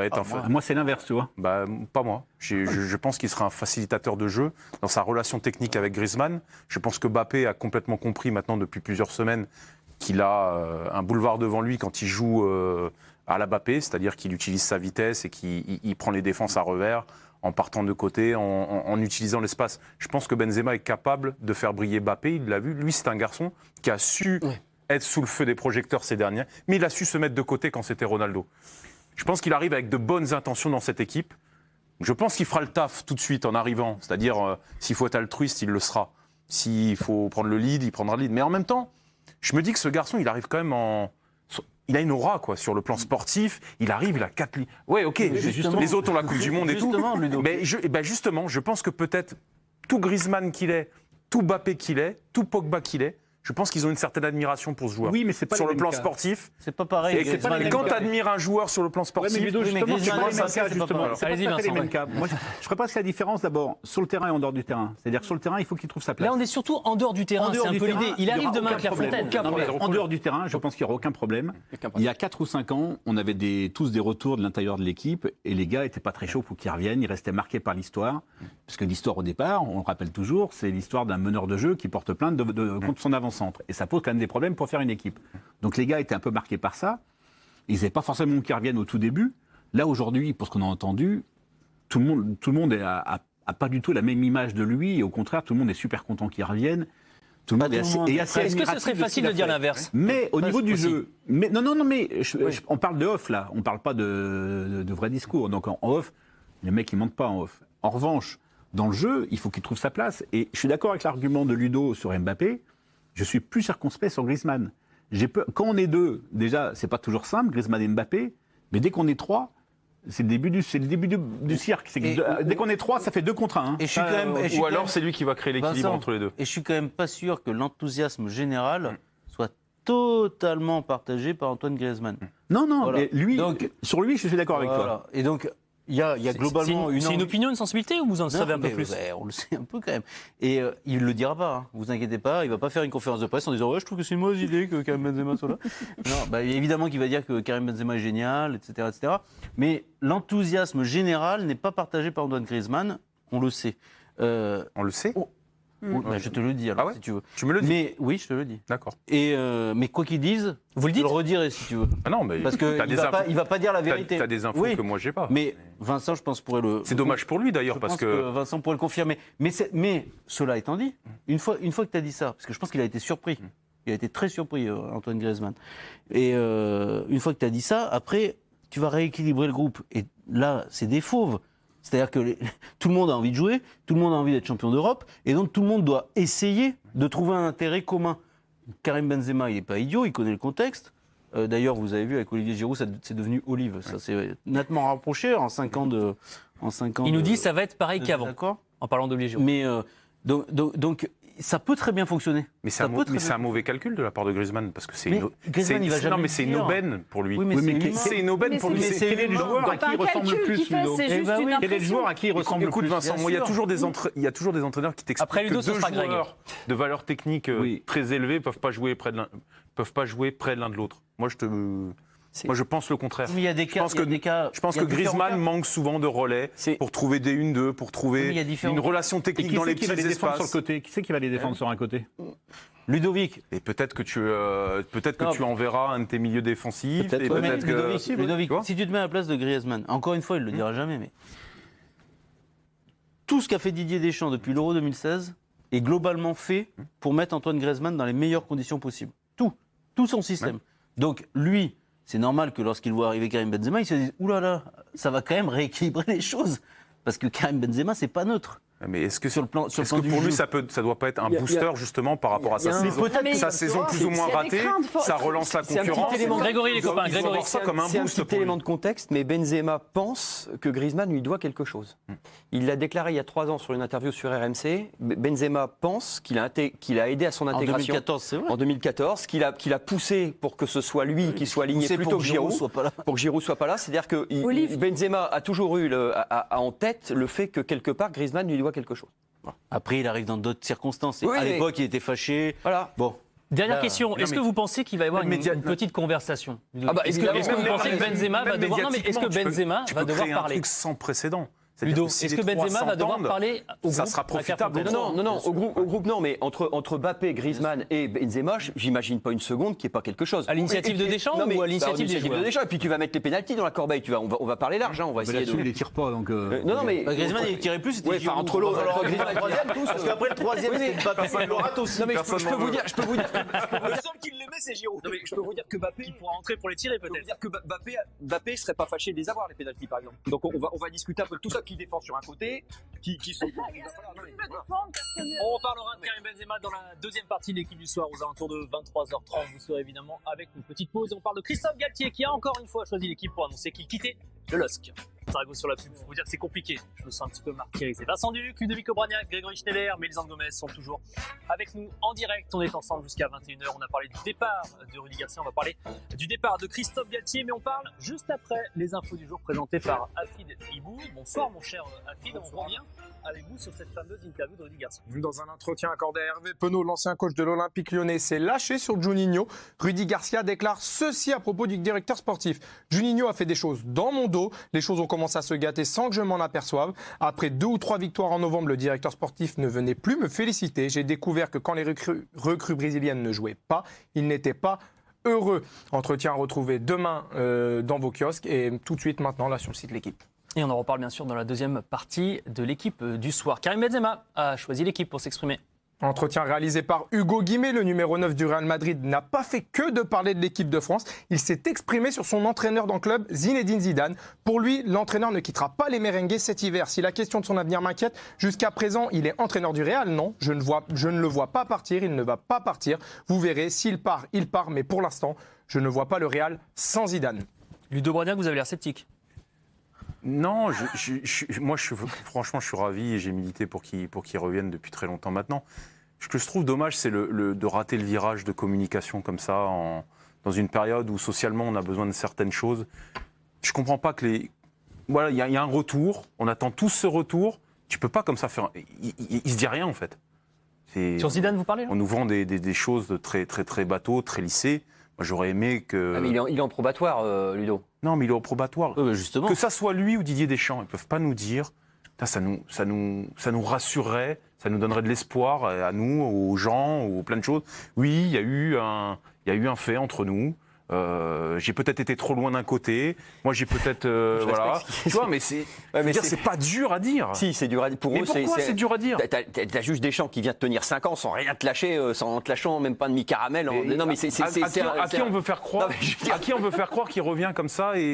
être Moi, c'est l'inverse, tu vois. Bah, pas moi. Je pense qu'il sera un facilitateur de jeu dans sa relation technique avec Griezmann. Je pense que Mbappé a complètement compris maintenant depuis plusieurs semaines qu'il a un boulevard devant lui quand il joue à la Mbappé, c'est-à-dire qu'il utilise sa vitesse et qu'il prend les défenses à revers en partant de côté, en utilisant l'espace. Je pense que Benzema est capable de faire briller Mbappé. Il l'a vu. Lui, c'est un garçon qui a su être sous le feu des projecteurs ces derniers, mais il a su se mettre de côté quand c'était Ronaldo. Je pense qu'il arrive avec de bonnes intentions dans cette équipe. Je pense qu'il fera le taf tout de suite en arrivant. C'est-à-dire, s'il faut être altruiste, il le sera. S'il faut prendre le lead, il prendra le lead. Mais en même temps, je me dis que ce garçon, il arrive quand même il a une aura, quoi, sur le plan sportif. Il arrive, il a 4 lits. Ouais, ok, les autres ont la Coupe du Monde et tout. Mais justement, je pense que peut-être tout Griezmann qu'il est, tout Mbappé qu'il est, tout Pogba qu'il est, je pense qu'ils ont une certaine admiration pour ce joueur. Oui, mais c'est pas sur les le mêmes plan cas. sportif. C'est pas pareil. Et quand tu admires un joueur sur le plan sportif, Ouais, mais Ludo, justement, c'est pas les mêmes cas, justement. C'est pas Allez-y, tout à fait les Vincent, mêmes ouais. cas. Moi, je ferais presque la différence d'abord sur le terrain et en dehors du terrain. C'est-à-dire que sur le terrain, il faut qu'il trouve sa place. Là, on est surtout en dehors du terrain. En dehors C'est un du peu terrain, l'idée. Il y arrive aura demain à aucun problème. Clairefontaine. Non, mais en dehors du terrain, je pense qu'il n'y aura aucun problème. Il y a 4 ou 5 ans, on avait tous des retours de l'intérieur de l'équipe et les gars n'étaient pas très chauds pour qu'ils reviennent. Ils restaient marqués par l'histoire. Parce que l'histoire au départ, on le rappelle toujours, c'est l'histoire d'un meneur de jeu qui porte plainte contre son avant-centre. Et ça pose quand même des problèmes pour faire une équipe. Donc les gars étaient un peu marqués par ça. Ils n'avaient pas forcément qu'ils reviennent au tout début. Là, aujourd'hui, pour ce qu'on a entendu, tout le monde a pas du tout la même image de lui. Et au contraire, tout le monde est super content qu'il revienne. Tout le monde est assez Est-ce que ce serait admiratif facile ce de qu'il dire a fait. l'inverse? Mais au niveau du possible. jeu, mais on parle de off là, on parle pas de vrai discours. Donc en off, les mecs ils mentent pas en off. En revanche, dans le jeu, il faut qu'il trouve sa place. Et je suis d'accord avec l'argument de Ludo sur Mbappé. Je suis plus circonspect sur Griezmann. Quand on est deux, déjà, c'est pas toujours simple, Griezmann et Mbappé. Mais dès qu'on est trois, c'est le début du cirque. Dès qu'on est trois, ça fait 2 contre 1. Et je suis quand même, ou alors c'est lui qui va créer l'équilibre Vincent, entre les deux. Et je suis quand même pas sûr que l'enthousiasme général soit totalement partagé par Antoine Griezmann. Non, Voilà. mais lui, Donc, sur lui, je suis d'accord avec toi. Voilà. Et donc, il y a globalement C'est une opinion, une sensibilité ou vous en savez un peu plus? On le sait un peu quand même. Et il ne le dira pas, hein. Vous inquiétez pas, il ne va pas faire une conférence de presse en disant « Ouais, je trouve que c'est une mauvaise idée que Karim Benzema soit là. » Non, évidemment qu'il va dire que Karim Benzema est génial, etc. etc. Mais l'enthousiasme général n'est pas partagé par Antoine Griezmann, on le sait. On le sait. Je te le dis alors, Ah ouais, si tu veux. Tu me le dis. Mais oui, je te le dis. D'accord. Et mais quoi qu'ils disent, Vous le je dites? le redirai si tu veux. Ah non, mais Parce qu'il t'as des infos. ne va pas dire la vérité. T'as des infos Oui. que moi j'ai pas. Mais Vincent, je pense, pourrait le... C'est dommage pour lui d'ailleurs Je parce pense que Vincent pourrait le confirmer. Mais cela étant dit, une fois que tu as dit ça, parce que je pense qu'il a été surpris, il a été très surpris, Antoine Griezmann. Et une fois que tu as dit ça, après, tu vas rééquilibrer le groupe. Et là, c'est des fauves. C'est-à-dire que tout le monde a envie de jouer, tout le monde a envie d'être champion d'Europe, et donc tout le monde doit essayer de trouver un intérêt commun. Karim Benzema, il n'est pas idiot, il connaît le contexte. D'ailleurs, vous avez vu avec Olivier Giroud, c'est devenu Olive. Ça s'est nettement rapproché en 5 ans de. Il nous dit ça va être pareil qu'avant, D'accord. en parlant d'Olivier Giroud. Mais donc, ça peut très bien fonctionner. mais c'est un mauvais calcul de la part de Griezmann parce que c'est Mais une Griezmann, il va jamais mais c'est une dire. aubaine pour lui. Oui, mais c'est humain. c'est une aubaine pour lui. Mais C'est c'est Quel est le humain. joueur à C'est pas qui il un ressemble le calcul plus, qu'il fait, Ludo c'est juste une Quel est le impression. joueur à qui il ressemble le Écoute plus Vincent, bien moi il y a sûr. toujours des entraîneurs qui t'expliquent Après Ludo, que ce deux sera Greg. joueurs de valeur technique Oui. très élevée peuvent pas jouer près de l'un de l'autre. Moi je pense le contraire. Mais il y a des cas. Je pense que Griezmann manque souvent de relais pour trouver des 1-2, pour Oui, mais trouver il y a différents- une relation Et technique qui dans les c'est qui va petits les défendre sur le espaces. côté Qui c'est qui va les défendre sur un côté Ludovic. Et peut-être que Non, tu enverras un de tes milieux défensifs. Peut-être, Et ouais, peut-être que Ludovic, tu vois si tu te mets à la place de Griezmann, encore une fois, il ne le dira jamais, mais tout ce qu'a fait Didier Deschamps depuis l'Euro 2016 est globalement fait pour mettre Antoine Griezmann dans les meilleures conditions possibles. Tout son système. Donc lui, c'est normal que lorsqu'il voit arriver Karim Benzema, il se dise « Ouh là là, ça va quand même rééquilibrer les choses ». Parce que Karim Benzema, c'est pas neutre. Mais est-ce que Sur le plan est-ce du que pour jeu. lui ça doit pas être un booster justement par rapport à sa saison, peut-être que sa ça saison sera. plus ou moins C'est- ratée, c'est des craintes fortes. ça relance la C'est un petit concurrence. élément. Grégory, les copains, Ils vont Grégory. voir ça comme un C'est un boost petit pour lui. élément de contexte, mais Benzema pense que Griezmann lui doit quelque chose. Il l'a déclaré il y a 3 ans sur une interview sur RMC. Benzema pense qu'il a aidé à son En intégration 2014, c'est vrai. en 2014, qu'il a poussé pour que ce soit lui qui soit aligné Poussé plutôt pour que que Giroud Giroud. soit pas là. Pour que Giroud soit pas là, c'est-à-dire que Olive. Benzema a toujours eu en tête le fait que quelque part Griezmann lui doit quelque chose. Après, il arrive dans d'autres circonstances. Et Oui, à mais- l'époque, il était fâché. Voilà. Bon. Dernière Là, question, est-ce que vous pensez qu'il va y avoir une petite conversation? Ah bah, Est-ce que évidemment. est-ce que vous Même pensez que Benzema va devoir... Non, mais est-ce que médiatiquement, Benzema tu va peux devoir créer un parler? truc sans précédent. Ludo, si est-ce les que Benzema trois va devoir s'entendent, parler au groupe ça sera profitable. Non, au groupe non, mais entre Mbappé, Griezmann et Benzema, j'imagine pas une seconde qu'il n'y ait pas quelque chose. À l'initiative de Deschamps Non, mais- ou à l'initiative des de joueurs? Deschamps, et puis tu vas mettre les pénaltys dans la corbeille, on va parler large, on va Mais essayer là-dessus, de... il les tire pas, donc. Non, mais... Griezmann, il tirait plus, c'était Ouais, enfin, entre l'autre, entre Griezmann et Griezmann, tous, Parce qu'après, le troisième, c'était Mbappé, il le rate aussi. Non, mais je Personne peux n'en vous veut. dire... Le seul qui l'aimait, c'est Giroud. Non, mais je peux vous dire que Mbappé... Qui pourra entrer pour les tirer Je peux vous peut-être. dire que Mbappé serait pas fâché de les avoir, les pénaltys, par exemple. Donc on va discuter un peu de tout ça, qui défend sur un côté, qui sont... Il va défendre, personne ne- On reparlera de Karim Benzema dans la deuxième partie de l'équipe du soir aux alentours de 23h30. Vous serez évidemment avec une petite pause. Et on parle de Christophe Galtier qui a encore une fois choisi l'équipe pour annoncer qu'il quittait le LOSC. Saragosse sur la pub, faut vous dire que c'est compliqué. Je me sens un petit peu martyrisé. Vincent Duluc, Ludovic Obraniak, Grégory Schneider, Mélisande Gomez sont toujours avec nous en direct. On est ensemble jusqu'à 21h. On a parlé du départ de Rudy Garcia. On va parler du départ de Christophe Galtier. Mais on parle juste après les infos du jour présentées par Afid Ibou. Bonsoir mon cher Afid. On revient avec vous sur cette fameuse interview de Rudy Garcia. Dans un entretien accordé à Hervé Penaud, l'ancien coach de l'Olympique lyonnais s'est lâché sur Juninho. Rudy Garcia déclare ceci à propos du directeur sportif. Juninho a fait des choses dans mon dos. Les choses ont commencé à se gâter sans que je m'en aperçoive. Après 2 ou 3 victoires en novembre, le directeur sportif ne venait plus me féliciter. J'ai découvert que quand les recrues brésiliennes ne jouaient pas, ils n'étaient pas heureux. Entretien à retrouver demain dans vos kiosques et tout de suite maintenant là sur le site de l'équipe. Et on en reparle bien sûr dans la deuxième partie de l'équipe du soir. Karim Benzema a choisi l'équipe pour s'exprimer. Entretien réalisé par Hugo Guimé, le numéro 9 du Real Madrid, n'a pas fait que de parler de l'équipe de France. Il s'est exprimé sur son entraîneur dans le club, Zinedine Zidane. Pour lui, l'entraîneur ne quittera pas les merengues cet hiver. Si la question de son avenir m'inquiète, jusqu'à présent, il est entraîneur du Real. Non, je ne le vois pas partir, il ne va pas partir. Vous verrez, s'il part, il part. Mais pour l'instant, je ne vois pas le Real sans Zidane. Ludo Obraniak, vous avez l'air sceptique. Non, franchement, je suis ravi et j'ai milité pour qu'il revienne depuis très longtemps maintenant. Ce que je trouve dommage, c'est de rater le virage de communication comme ça, dans une période où socialement on a besoin de certaines choses. Je comprends pas que voilà, il y a un retour, on attend tous ce retour. Tu peux pas comme ça faire. Il se dit rien en fait. Sur Zidane, vous parlez là ? On nous vend des choses de très très très bateau, très lissées. Moi, j'aurais aimé que. Ah, mais il est en probatoire, Ludo. Non, mais il est au probatoire. Justement. Que ça soit lui ou Didier Deschamps, ils peuvent pas nous dire. Ça nous rassurerait, ça nous donnerait de l'espoir à nous, aux gens, aux plein de choses. Oui, il y a eu un fait entre nous. J'ai peut-être été trop loin d'un côté. Moi, j'ai peut-être voilà. Tu vois, mais c'est pas dur à dire. Si, c'est dur à dire. Pour Mais eux, pourquoi c'est dur à dire? T'as juste Deschamps qui vient de tenir 5 ans sans rien te lâcher, sans te lâchant même pas de mi-caramel. Non, mais à qui on veut faire croire? À qui on veut faire croire qu'il revient comme ça et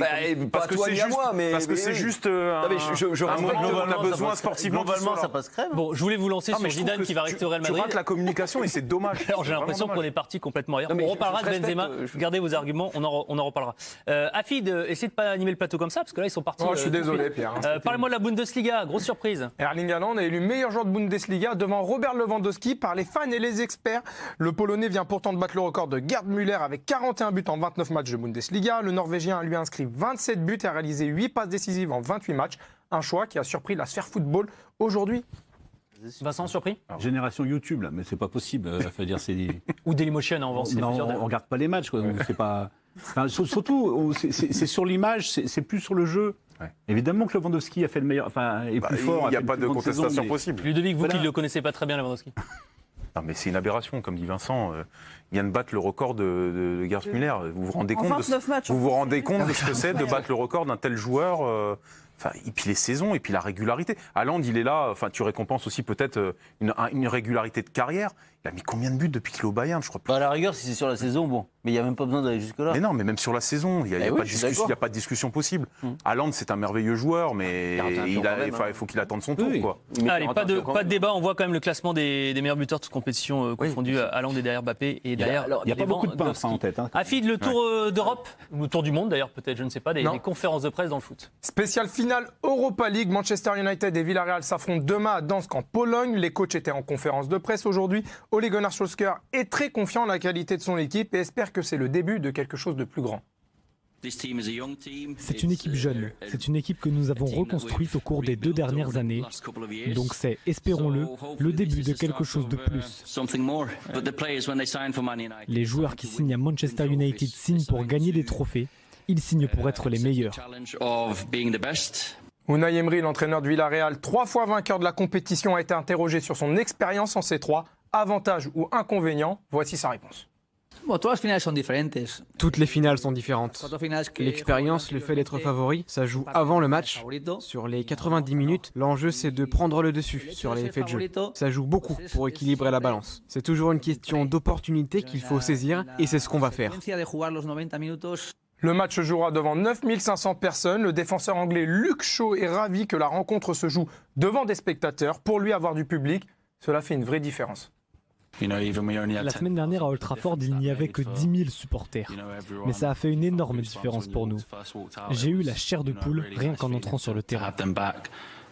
parce que c'est juste, parce que c'est juste un moment où on a besoin sportivement. Globalement, ça passe crème. Bon, je voulais vous lancer sur Zidane qui va rester au Real Madrid. Tu rates la communication et c'est dommage. Alors j'ai l'impression qu'on est parti complètement ailleurs. On reparlera de Benzema. Gardez vos arguments, on en reparlera. Afid, essayez de pas animer le plateau comme ça, parce que là ils sont partis. Je suis désolé, Pierre. Parlez-moi de la Bundesliga, grosse surprise. Erling Haaland est élu meilleur joueur de Bundesliga devant Robert Lewandowski par les fans et les experts. Le Polonais vient pourtant de battre le record de Gerd Müller avec 41 buts en 29 matchs de Bundesliga. Le Norvégien a lui inscrit 27 buts et a réalisé 8 passes décisives en 28 matchs. Un choix qui a surpris la sphère football aujourd'hui. Vincent, surpris? Génération YouTube, là, mais c'est pas possible. Ou Dailymotion, on va en citer plusieurs. On regarde pas les matchs, quoi. C'est pas. Enfin, surtout, c'est sur l'image, c'est plus sur le jeu. Ouais. Évidemment que Lewandowski a fait le meilleur, est plus fort. Il n'y a pas de contestation possible. Ludovic, vous qui ne le connaissez pas très bien, Lewandowski. Non, mais c'est une aberration, comme dit Vincent. Il vient de battre le record de Gerd Müller. Vous vous rendez compte de ce que c'est de battre le record d'un tel joueur et puis les saisons, et puis la régularité. Haaland, il est là, tu récompenses aussi peut-être une régularité de carrière. Il a mis combien de buts depuis qu'il est au Bayern? Je crois pas. À la rigueur, si c'est sur la saison, bon. Mais il n'y a même pas besoin d'aller jusque-là. Mais non, mais même sur la saison, il n'y a pas de discussion possible. Haaland, c'est un merveilleux joueur, mais il faut qu'il attende son tour. Quoi. Allez, pas de débat, on voit quand même le classement des meilleurs buteurs de toute compétition confondus. Haaland est derrière Mbappé et derrière. Il n'y a pas beaucoup de pinces en tête. Afid, le tour d'Europe, le tour du monde d'ailleurs, peut-être, je ne sais pas, des conférences de presse dans le foot. Spéciale finale Europa League, Manchester United et Villarreal s'affrontent demain à Dansk en Pologne. Les coachs étaient en conférence de presse aujourd'hui. Ole Gunnar Solskjaer est très confiant en la qualité de son équipe et espère que c'est le début de quelque chose de plus grand. C'est une équipe jeune, c'est une équipe que nous avons reconstruite au cours des 2 dernières années. Donc c'est, espérons-le, le début de quelque chose de plus. Les joueurs qui signent à Manchester United signent pour gagner des trophées, ils signent pour être les meilleurs. Unai Emery, l'entraîneur du Villarreal, 3 fois vainqueur de la compétition, a été interrogé sur son expérience en C3. Avantages ou inconvénients? Voici sa réponse. Toutes les finales sont différentes. L'expérience, le fait d'être favori, ça joue avant le match. Sur les 90 minutes, l'enjeu c'est de prendre le dessus sur les faits de jeu. Ça joue beaucoup pour équilibrer la balance. C'est toujours une question d'opportunité qu'il faut saisir et c'est ce qu'on va faire. Le match se jouera devant 9500 personnes. Le défenseur anglais Luke Shaw est ravi que la rencontre se joue devant des spectateurs. Pour lui, avoir du public, cela fait une vraie différence. La semaine dernière à Old Trafford, il n'y avait que 10 000 supporters. Mais ça a fait une énorme différence pour nous. J'ai eu la chair de poule rien qu'en entrant sur le terrain.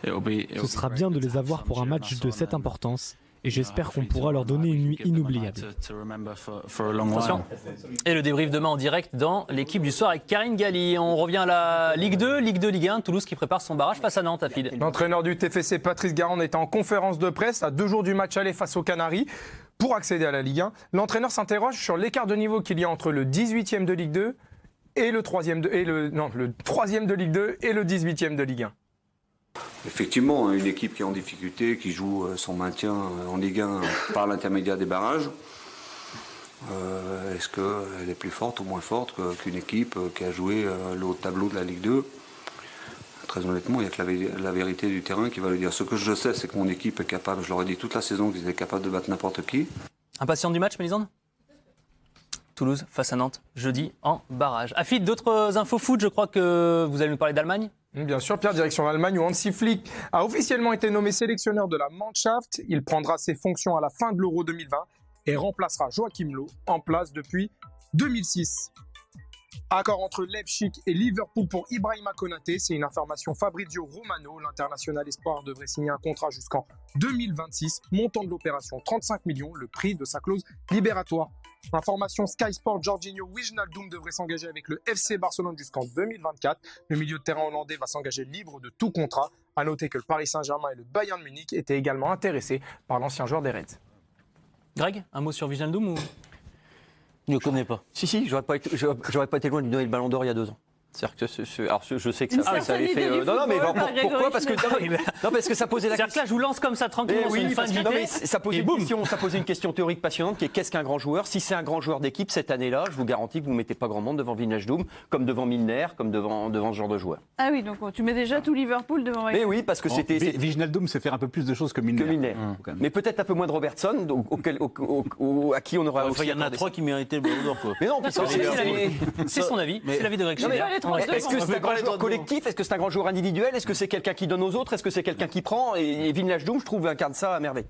Ce sera bien de les avoir pour un match de cette importance. Et j'espère qu'on pourra leur donner une nuit inoubliable. Attention. Et le débrief demain en direct dans l'équipe du soir avec Karine Galli. On revient à la Ligue 2, Ligue 1, Toulouse qui prépare son barrage face à Nantes, Afid. L'entraîneur du TFC, Patrice Garand, est en conférence de presse à 2 jours du match aller face aux Canaries. Pour accéder à la Ligue 1, l'entraîneur s'interroge sur l'écart de niveau qu'il y a entre le 18e de Ligue 2 et le 3e de Ligue 2 et le 18e de Ligue 1. Effectivement, une équipe qui est en difficulté, qui joue son maintien en Ligue 1 par l'intermédiaire des barrages, est-ce qu'elle est plus forte ou moins forte qu'une équipe qui a joué le haut de tableau de la Ligue 2 ? Très honnêtement, il n'y a que la vérité du terrain qui va le dire. Ce que je sais, c'est que mon équipe est capable, je leur ai dit toute la saison qu'ils étaient capables de battre n'importe qui. Impatient du match, Mélisande ? Toulouse face à Nantes, jeudi en barrage. Afid, d'autres infos foot, je crois que vous allez nous parler d'Allemagne ? Bien sûr, Pierre, direction l'Allemagne où Hansi Flick a officiellement été nommé sélectionneur de la Mannschaft. Il prendra ses fonctions à la fin de l'Euro 2020 et remplacera Joachim Löw en place depuis 2006. Accord entre Leipzig et Liverpool pour Ibrahima Konaté, c'est une information Fabrizio Romano. L'international espoir devrait signer un contrat jusqu'en 2026. Montant de l'opération 35 millions, le prix de sa clause libératoire. Information Sky Sport, Jorginho Wijnaldum devrait s'engager avec le FC Barcelone jusqu'en 2024. Le milieu de terrain hollandais va s'engager libre de tout contrat. A noter que le Paris Saint-Germain et le Bayern Munich étaient également intéressés par l'ancien joueur des Reds. Greg, un mot sur Wijnaldum ou... Je ne connais pas. Si, j'aurais pas été loin de lui donner le Ballon d'Or il y a 2 ans. C'est-à-dire que alors je sais que ça avait fait. Non, mais pourquoi ? Parce que ça posait la question. C'est-à-dire que là, je vous lance comme ça tranquillement. Oui, fin de JT, ça posait une question théorique passionnante qui est qu'est-ce qu'un grand joueur ? Si c'est un grand joueur d'équipe cette année-là, je vous garantis que vous ne mettez pas grand monde devant Wijnaldum, comme devant Milner, comme devant ce genre de joueur. Ah oui, donc tu mets déjà tout Liverpool devant. Mais oui, parce que c'était. Wijnaldum sait faire un peu plus de choses que Milner. Mais peut-être un peu moins de Robertson, à qui on aura. Il y en a 3 qui méritaient le Ballon d'Or. Mais non, c'est son avis, c'est l'avis de Greg Schneider. Est-ce que c'est un grand joueur collectif ? Est-ce que c'est un grand joueur individuel ? Est-ce que c'est quelqu'un qui donne aux autres ? Est-ce que c'est quelqu'un qui prend ? Et Wijnaldum, je trouve, incarne ça à merveille.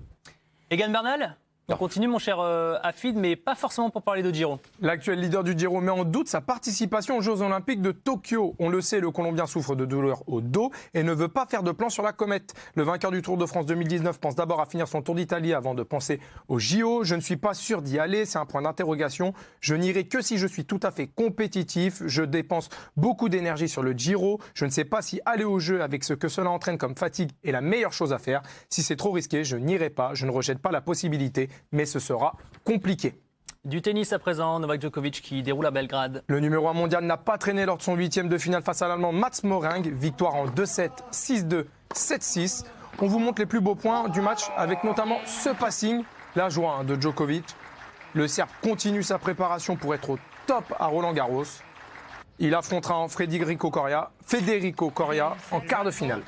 Egan Bernal ? On continue, mon cher Afid, mais pas forcément pour parler de Giro. L'actuel leader du Giro met en doute sa participation aux Jeux Olympiques de Tokyo. On le sait, le Colombien souffre de douleurs au dos et ne veut pas faire de plan sur la comète. Le vainqueur du Tour de France 2019 pense d'abord à finir son Tour d'Italie avant de penser au JO. Je ne suis pas sûr d'y aller, c'est un point d'interrogation. Je n'irai que si je suis tout à fait compétitif. Je dépense beaucoup d'énergie sur le Giro. Je ne sais pas si aller aux Jeux avec ce que cela entraîne comme fatigue est la meilleure chose à faire. Si c'est trop risqué, je n'irai pas. Je ne rejette pas la possibilité. Mais ce sera compliqué. Du tennis à présent, Novak Djokovic qui déroule à Belgrade. Le numéro 1 mondial n'a pas traîné lors de son 8e de finale face à l'Allemand Mats Moring. Victoire en 2-7, 6-2, 7-6. On vous montre les plus beaux points du match avec notamment ce passing, la joie de Djokovic. Le Serbe continue sa préparation pour être au top à Roland-Garros. Il affrontera Federico Coria en quart de finale.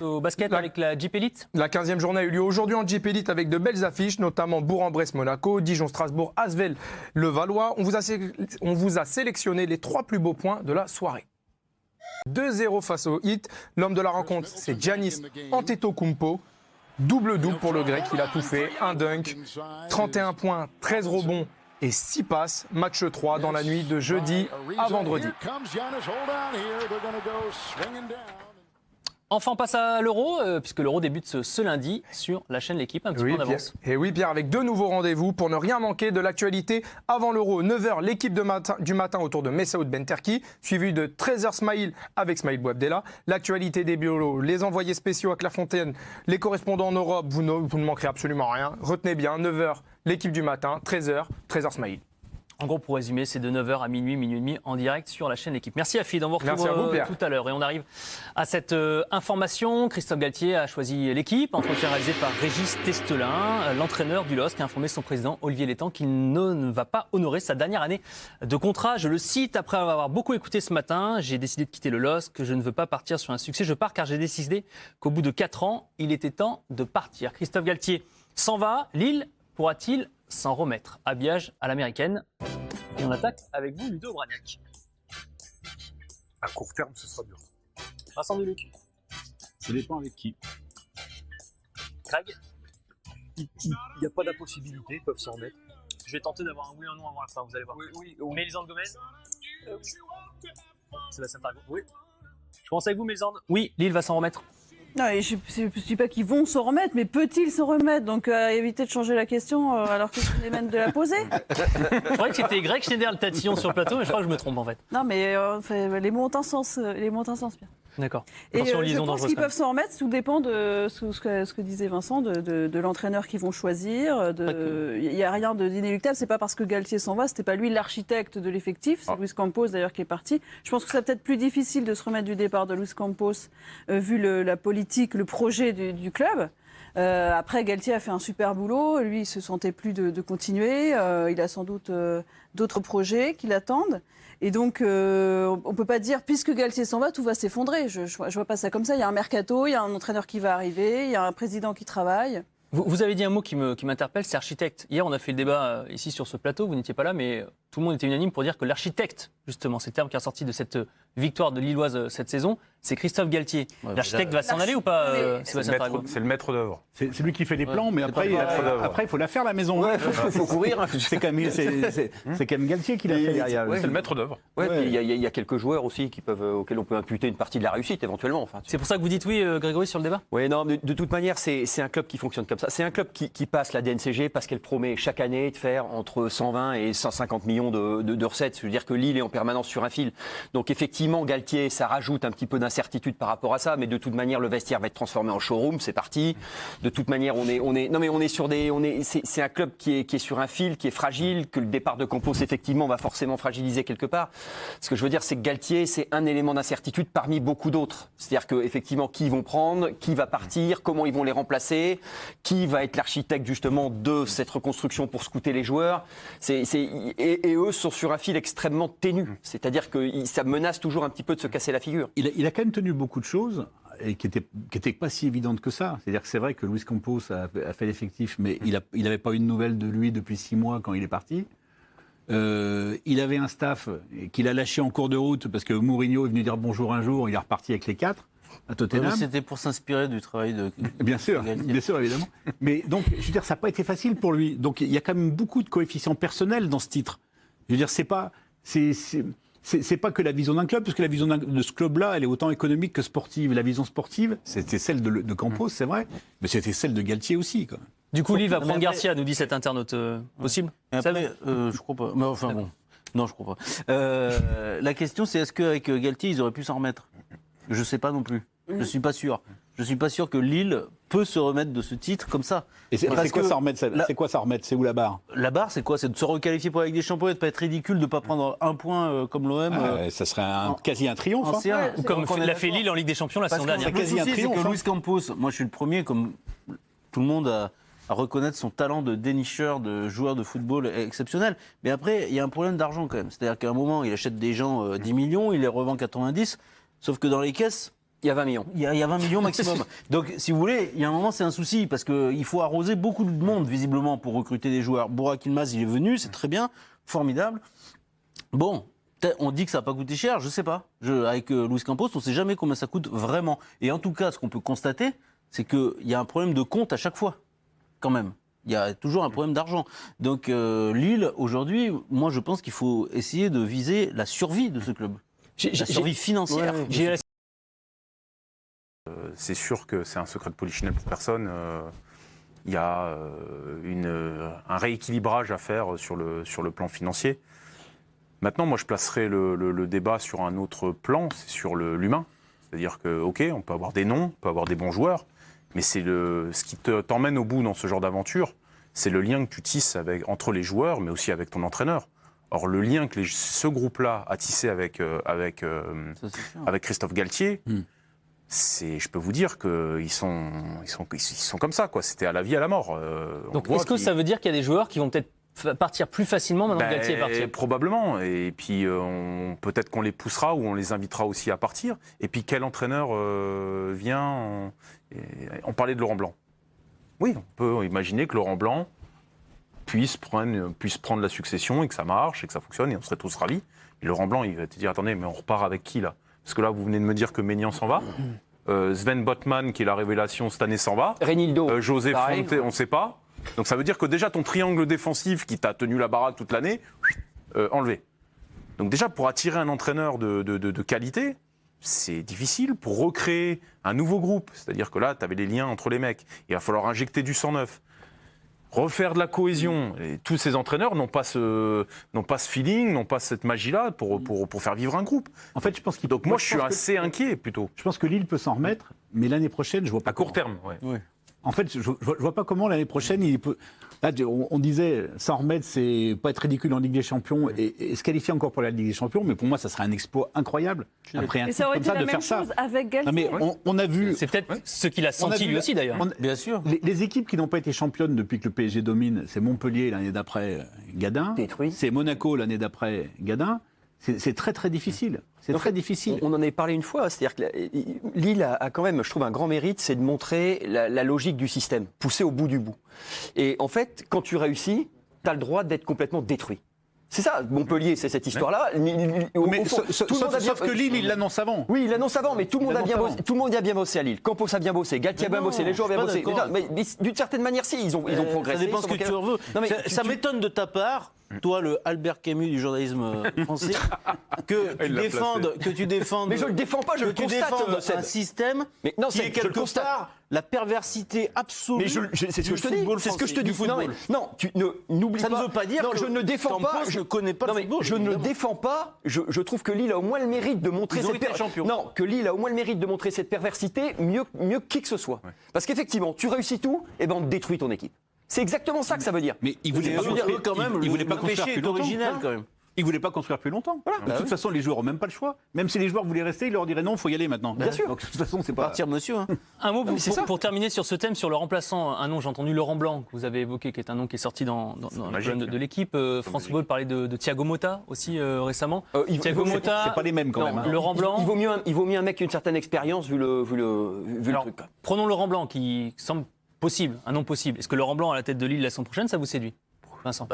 Au basket avec la Jeep Elite. La 15e journée a eu lieu aujourd'hui en Jeep Elite avec de belles affiches, notamment Bourg-en-Bresse-Monaco, Dijon-Strasbourg, Asvel-Levallois. On vous a sélectionné les 3 plus beaux points de la soirée. 2-0 face au Heat. L'homme de la rencontre, c'est Giannis Antetokounmpo. Double-double pour le Grec, il a tout fait. Un dunk, 31 points, 13 rebonds et 6 passes. Match 3 dans la nuit de jeudi à vendredi. Enfin, on passe à l'Euro, puisque l'Euro débute ce lundi sur la chaîne L'Équipe, un petit peu en avance. Et oui, Pierre, avec 2 nouveaux rendez-vous pour ne rien manquer de l'actualité avant l'Euro. 9h, l'équipe du matin autour de Messoud Benterki, suivi de 13h Smaïl avec Smaïl Bouabdella. L'actualité des biolos, les envoyés spéciaux à Clairefontaine, les correspondants en Europe, vous ne manquerez absolument rien. Retenez bien, 9h, l'équipe du matin, 13h Smaïl. En gros, pour résumer, c'est de 9h à minuit, minuit et demi en direct sur la chaîne L'équipe. Merci Afid, on vous retrouve tout à l'heure. Et on arrive à cette information. Christophe Galtier a choisi l'équipe, entretien réalisé par Régis Testelin, l'entraîneur du LOSC, qui a informé son président Olivier Létang qu'il ne va pas honorer sa dernière année de contrat. Je le cite, après avoir beaucoup écouté ce matin, j'ai décidé de quitter le LOSC, je ne veux pas partir sur un succès, je pars car j'ai décidé qu'au bout de 4 ans, il était temps de partir. Christophe Galtier s'en va, Lille pourra-t-il s'en remettre? Habillage à l'américaine. Et on attaque avec vous, Ludo Bragnac. À court terme, ce sera dur. Vincent Deluc. Ça dépend avec qui. Greg. Il n'y a pas d'impossibilité, ils peuvent s'en remettre. Je vais tenter d'avoir un oui ou un non avant la fin, vous allez voir. Oui. Mélisande Gomez. Sébastien Targo. Oui. Je commence avec vous, Mélisande. Oui, Lille va s'en remettre. Non, et je ne dis pas qu'ils vont se remettre, mais peut-il se remettre? Donc, éviter de changer la question alors que c'est même de la poser. Je croyais que c'était Greg Schneider le tatillon sur le plateau, mais je crois que je me trompe en fait. Non, mais les mots ont un sens, bien. D'accord. Et je pense qu'ils peuvent s'en remettre, tout dépend de ce que disait Vincent, de l'entraîneur qu'ils vont choisir. Il n'y a rien d'inéluctable, c'est pas parce que Galtier s'en va, c'était pas lui l'architecte de l'effectif, c'est Luis Campos d'ailleurs qui est parti. Je pense que c'est peut-être plus difficile de se remettre du départ de Luis Campos, vu la politique, le projet du club. Après, Galtier a fait un super boulot, lui il se sentait plus de continuer, il a sans doute d'autres projets qui l'attendent. Et donc, on ne peut pas dire, puisque Galtier s'en va, tout va s'effondrer. Je ne vois pas ça comme ça. Il y a un mercato, il y a un entraîneur qui va arriver, il y a un président qui travaille. Vous avez dit un mot qui m'interpelle, c'est architecte. Hier, on a fait le débat ici sur ce plateau, vous n'étiez pas là, mais tout le monde était unanime pour dire que l'architecte, justement, c'est le terme qui est sorti de cette victoire de Lilloise cette saison, c'est Christophe Galtier. Ouais, l'architecte va s'en aller ou pas, Sébastien Targo? C'est le maître d'œuvre. C'est lui qui fait les plans, mais après, il faut la faire la maison. Ouais, il faut courir. C'est quand même Galtier qui l'a fait derrière. C'est le maître d'œuvre. Il y a quelques joueurs aussi auxquels on peut imputer une partie de la réussite éventuellement. Enfin, c'est pour ça que vous dites oui, Grégory, sur le débat? Oui, non, de toute manière, c'est un club qui fonctionne comme ça. C'est un club qui passe la DNCG parce qu'elle promet chaque année de faire entre 120 et 150 millions de recettes. Je veux dire que Lille est en permanence sur un fil. Donc effectivement, Galtier, ça rajoute un petit peu d'incertitude par rapport à ça, mais de toute manière, le vestiaire va être transformé en showroom, c'est parti. De toute manière, c'est un club qui est sur un fil, qui est fragile, que le départ de Campos, effectivement, va forcément fragiliser quelque part. Ce que je veux dire, c'est que Galtier, c'est un élément d'incertitude parmi beaucoup d'autres. C'est-à-dire que, effectivement, qui ils vont prendre, qui va partir, comment ils vont les remplacer, qui va être l'architecte, justement, de cette reconstruction pour scouter les joueurs. Et eux sont sur un fil extrêmement ténu. C'est-à-dire que ça menace toujours un petit peu de se casser la figure. Il a quand même tenu beaucoup de choses et qui étaient pas si évidentes que ça. C'est-à-dire que c'est vrai que Luis Campos a fait l'effectif, mais il n'avait pas eu de nouvelles de lui depuis 6 mois quand il est parti. Il avait un staff qu'il a lâché en cours de route parce que Mourinho est venu dire bonjour un jour, il est reparti avec les 4 à Tottenham. Ouais, c'était pour s'inspirer du travail de... Bien sûr, évidemment. Mais donc, je veux dire, ça n'a pas été facile pour lui. Donc, il y a quand même beaucoup de coefficients personnels dans ce titre. Je veux dire, c'est pas que la vision d'un club, parce que la vision de ce club-là, elle est autant économique que sportive. La vision sportive, c'était celle de Campos, c'est vrai, mais c'était celle de Galtier aussi, quand même. Du coup, Lille va prendre Garcia, nous dit cet internaute. Possible? Après, je crois pas. Mais enfin bon, non, je crois pas. La question, c'est est-ce qu'avec Galtier, ils auraient pu s'en remettre? Je sais pas non plus. Je suis pas sûr. Je suis pas sûr que Lille peut se remettre de ce titre comme ça. Et c'est quoi s'en remettre? C'est quoi s'en remettre? C'est où la barre? La barre, c'est quoi? C'est de se requalifier pour la Ligue des Champions et de pas être ridicule, de pas prendre un point comme l'OM. Ça serait quasi un triomphe. Ou comme l'a fait Lille en Ligue des Champions la saison dernière. Le souci, c'est que Luis Campos, moi je suis le premier, comme tout le monde, à reconnaître son talent de dénicheur, de joueur de football exceptionnel. Mais après, il y a un problème d'argent quand même. C'est-à-dire qu'à un moment, il achète des gens 10 millions, il les revend 90, sauf que dans les caisses, il y a 20 millions. Il y a 20 millions maximum. Donc, si vous voulez, il y a un moment, c'est un souci, parce qu'il faut arroser beaucoup de monde, visiblement, pour recruter des joueurs. Burak Yilmaz, il est venu, c'est très bien, formidable. Bon, on dit que ça n'a pas coûté cher, je ne sais pas. Avec Luis Campos, on ne sait jamais combien ça coûte vraiment. Et en tout cas, ce qu'on peut constater, c'est qu'il y a un problème de compte à chaque fois, quand même. Il y a toujours un problème d'argent. Donc, Lille, aujourd'hui, moi, je pense qu'il faut essayer de viser la survie de ce club. La survie financière. C'est sûr que c'est un secret de polichinelle pour personne. Il y a un rééquilibrage à faire sur le plan financier. Maintenant, moi, je placerai le débat sur un autre plan, c'est sur l'humain. C'est-à-dire que, ok, on peut avoir des noms, on peut avoir des bons joueurs, mais c'est ce qui t'emmène au bout dans ce genre d'aventure, c'est le lien que tu tisses entre les joueurs, mais aussi avec ton entraîneur. Or, le lien que ce groupe-là a tissé avec Christophe Galtier, je peux vous dire qu'ils sont comme ça, quoi. C'était à la vie, à la mort. Donc, est-ce que ça veut dire qu'il y a des joueurs qui vont peut-être partir plus facilement maintenant que Galtier est parti? Probablement. Et puis, peut-être qu'on les poussera ou on les invitera aussi à partir. Et puis, quel entraîneur vient on parlait de Laurent Blanc. Oui, on peut imaginer que Laurent Blanc puisse prendre la succession et que ça marche et que ça fonctionne et on serait tous ravis. Et Laurent Blanc, il va te dire, attendez, mais on repart avec qui, là? Parce que là, vous venez de me dire que Maignan s'en va. Sven Botman, qui est la révélation cette année, s'en va. Renildo. José Fonte, on ne sait pas. Donc ça veut dire que déjà ton triangle défensif qui t'a tenu la baraque toute l'année, enlevé. Donc déjà pour attirer un entraîneur de qualité, c'est difficile. Pour recréer un nouveau groupe, c'est-à-dire que là tu avais les liens entre les mecs, il va falloir injecter du sang neuf, refaire de la cohésion. Et tous ces entraîneurs n'ont pas ce feeling, n'ont pas cette magie-là pour faire vivre un groupe. En fait, je pense qu'il. Donc moi je suis assez inquiet plutôt. Je pense que Lille peut s'en remettre, mais l'année prochaine je vois pas. À court terme, ouais. En fait, je vois pas comment l'année prochaine il peut. Là, on disait s'en remettre, c'est pas être ridicule en Ligue des Champions et se qualifier encore pour la Ligue des Champions. Mais pour moi, ça serait un exploit incroyable après un titre comme ça de faire ça. Avec Galtier. Non, mais on a vu. C'est peut-être ce qu'il a senti lui aussi d'ailleurs. Bien sûr. Les équipes qui n'ont pas été championnes depuis que le PSG domine, c'est Montpellier l'année d'après Gadin. C'est Monaco l'année d'après Gadin. C'est très très difficile. C'est très difficile. On en avait parlé une fois, c'est-à-dire que Lille a quand même, je trouve, un grand mérite, c'est de montrer la logique du système, pousser au bout du bout. Et en fait, quand tu réussis, tu as le droit d'être complètement détruit. C'est ça, Montpellier, c'est cette histoire-là. Sauf que Lille, il l'annonce avant. Oui, il l'annonce avant, mais tout le monde a bien bossé à Lille. Campos a bien bossé, Galtier a bien bossé, les joueurs ont bien bossé. Mais d'une certaine manière, si, ils ont progressé. Ça dépend ce que tu en veux. Ça m'étonne de ta part, toi, le Albert Camus du journalisme français, que tu défendes. Mais je le défends pas, je le constate. Un système qui est quelque part la perversité absolue. Mais c'est ce que je te dis. C'est ce que je te dis. Non, tu n'oublie pas. Ça ne veut pas dire que je ne défends pas. Je connais pas le football. Je ne le défends pas. Je trouve que Lille a au moins le mérite de montrer que Lille a au moins le mérite de montrer cette perversité mieux que qui que ce soit. Parce qu'effectivement, tu réussis tout, et ben on détruit ton équipe. C'est exactement ça que ça veut dire. Mais il voulait pas construire plus original quand même. Il voulait pas construire plus longtemps. Voilà. De toute façon, les joueurs ont même pas le choix. Même si les joueurs voulaient rester, il leur dirait non, il faut y aller maintenant. Bien sûr. Donc de toute façon, c'est pas partir, monsieur. Un mot pour terminer sur ce thème, sur le remplaçant. Un nom, j'ai entendu Laurent Blanc que vous avez évoqué, qui est un nom qui est sorti dans le jeu de l'équipe. France Football parlait de Thiago Motta aussi récemment. Thiago Motta, c'est pas les mêmes quand même. Laurent Blanc. Il vaut mieux un mec qui a une certaine expérience vu le truc. Prenons Laurent Blanc qui semble possible, un nom possible. Est-ce que Laurent Blanc à la tête de Lille la saison prochaine, ça vous séduit, Vincent?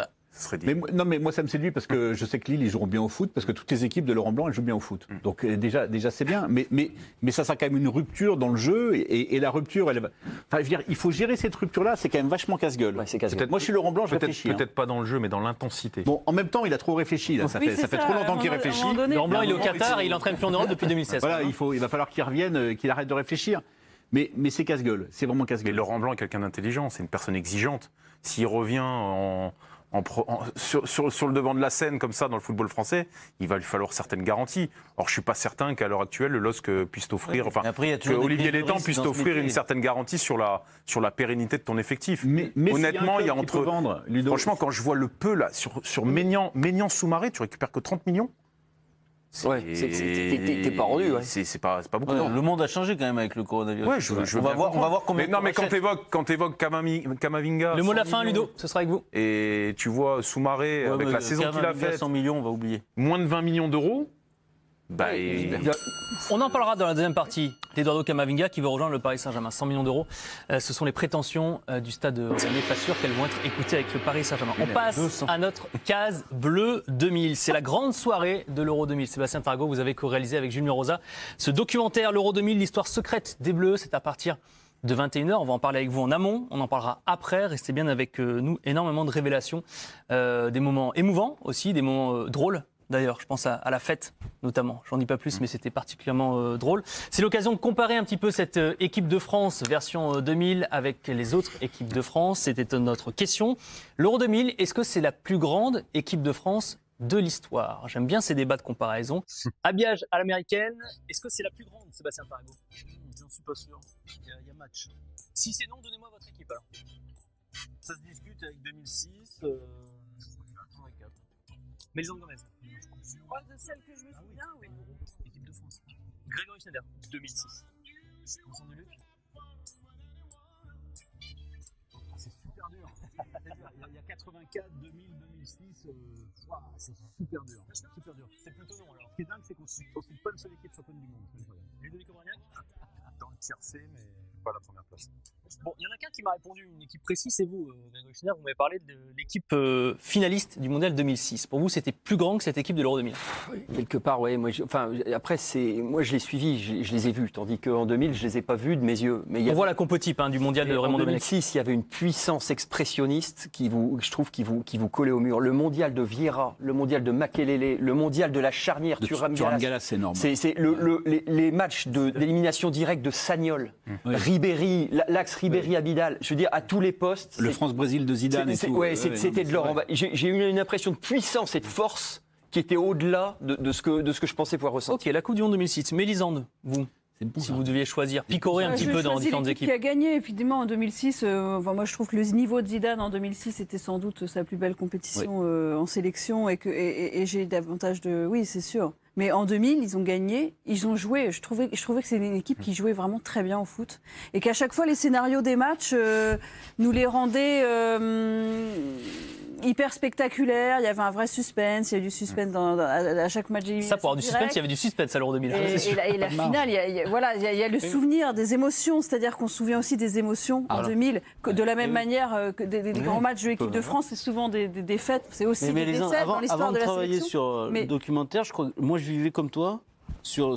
Mais moi ça me séduit parce que je sais que Lille ils joueront bien au foot parce que toutes les équipes de Laurent Blanc elles jouent bien au foot. Donc déjà c'est bien, mais ça sera quand même une rupture dans le jeu et la rupture enfin, je veux dire, il faut gérer cette rupture là, c'est quand même vachement casse-gueule. Ouais, moi je suis Laurent Blanc, je réfléchis. Peut-être pas dans le jeu mais dans l'intensité. Bon, en même temps il a trop réfléchi là, ça fait trop longtemps qu'il réfléchit. Laurent Blanc il est au Qatar et il entraîne plus en Europe depuis 2016. Voilà, il va falloir qu'il revienne, qu'il arrête de réfléchir. Mais c'est casse-gueule, c'est vraiment casse-gueule. Mais Laurent Blanc est quelqu'un d'intelligent, c'est une personne exigeante. S'il revient sur le devant de la scène comme ça dans le football français, il va lui falloir certaines garanties. Or, je suis pas certain qu'à l'heure actuelle, le LOSC puisse t'offrir, que Olivier Létang puisse t'offrir une certaine garantie sur la pérennité de ton effectif. Mais honnêtement, il y a entre vendre, franchement, quand je vois le peu là sur Maignan Soumaré, tu récupères que 30 millions. Ouais, t'es pas rendu, ouais. C'est pas beaucoup. Ouais, le monde a changé quand même avec le coronavirus. Ouais, on va voir combien. Mais quand t'évoques Kamavinga. Le mot de la fin, Ludo, ce sera avec vous. Et tu vois Soumaré avec la saison qu'il a faite. 100 millions, on va oublier. Moins de 20 millions d'euros. On en parlera dans la deuxième partie d'Eduardo Camavinga qui veut rejoindre le Paris Saint-Germain. 100 millions d'euros. Ce sont les prétentions du stade Rennais. Pas sûr qu'elles vont être écoutées avec le Paris Saint-Germain. On passe à notre case bleue 2000. C'est la grande soirée de l'Euro 2000. Sébastien Tarago, vous avez co-réalisé avec Julien Rosa ce documentaire, l'Euro 2000, l'histoire secrète des Bleus. C'est à partir de 21h. On va en parler avec vous en amont. On en parlera après. Restez bien avec nous. Énormément de révélations. Des moments émouvants aussi, des moments drôles. D'ailleurs, je pense à la fête, notamment. J'en dis pas plus, mais c'était particulièrement drôle. C'est l'occasion de comparer un petit peu cette équipe de France version 2000 avec les autres équipes de France. C'était notre question. L'Euro 2000, est-ce que c'est la plus grande équipe de France de l'histoire? J'aime bien ces débats de comparaison. Habillage à l'américaine, est-ce que c'est la plus grande, Sébastien Tarago? J'en suis pas sûr. Il y a match. Si c'est non, donnez-moi votre équipe alors. Ça se discute avec 2006. Mélisande Gomez. Moi, de celle que je me souviens, oui. Équipe de France. Grégory Schneider, 2006. Vincent Deluc. C'est super dur. Il y a 84, 2000, 2006. C'est super dur. Super dur. C'est plutôt long alors. Ce qui est dingue, c'est qu'on ne suit pas une seule équipe championne du monde. Ludovic Obraniak. Dans le tiercé, mais pas la première place. Bon, il y en a qu'un qui m'a répondu, une équipe précise, c'est vous, Grégory Schneider. Vous m'avez parlé de l'équipe finaliste du Mondial 2006. Pour vous, c'était plus grand que cette équipe de l'Euro 2000. Quelque part, ouais. Moi, après, moi, je l'ai suivi, je les ai vus, tandis qu'en 2000, je les ai pas vus de mes yeux. Mais on voit la compo-type du Mondial de Raymond Domenech. En 2006, il y avait une puissance expressionniste je trouve, qui vous collait au mur. Le Mondial de Vieira, le Mondial de Makelele, le Mondial de la charnière Thuram Galas, c'est énorme. C'est les matchs d'élimination directe de Sagnol, Ribéry, l'axe Ribéry-Abidal. Je veux dire, à tous les postes. Le France-Brésil de Zidane et tout. C'était de l'or. J'ai eu une impression de puissance et de force qui était au-delà de ce que je pensais pouvoir ressentir. Ok, la Coupe du Monde 2006. Mélisande, vous, si vous deviez choisir, picorer un petit peu dans différentes équipes. Qui a gagné, effectivement, en 2006. Moi, je trouve que le niveau de Zidane en 2006 était sans doute sa plus belle compétition en sélection et j'ai davantage de... Oui, c'est sûr. Mais en 2000, ils ont gagné, ils ont joué. Je trouvais que c'est une équipe qui jouait vraiment très bien au foot. Et qu'à chaque fois, les scénarios des matchs nous les rendaient hyper spectaculaires. Il y avait un vrai suspense. Il y a du suspense à chaque match. Ça, pour avoir du suspense, il y avait du suspense à l'Euro 2000. Et la finale, il y a le souvenir des émotions. C'est-à-dire qu'on se souvient aussi des émotions en 2000. De la même manière que des grands matchs de l'équipe de France, c'est souvent des défaites. C'est aussi des défaites dans l'histoire de la sélection. Avant de travailler sur le documentaire, je crois que moi, je vivais comme toi sur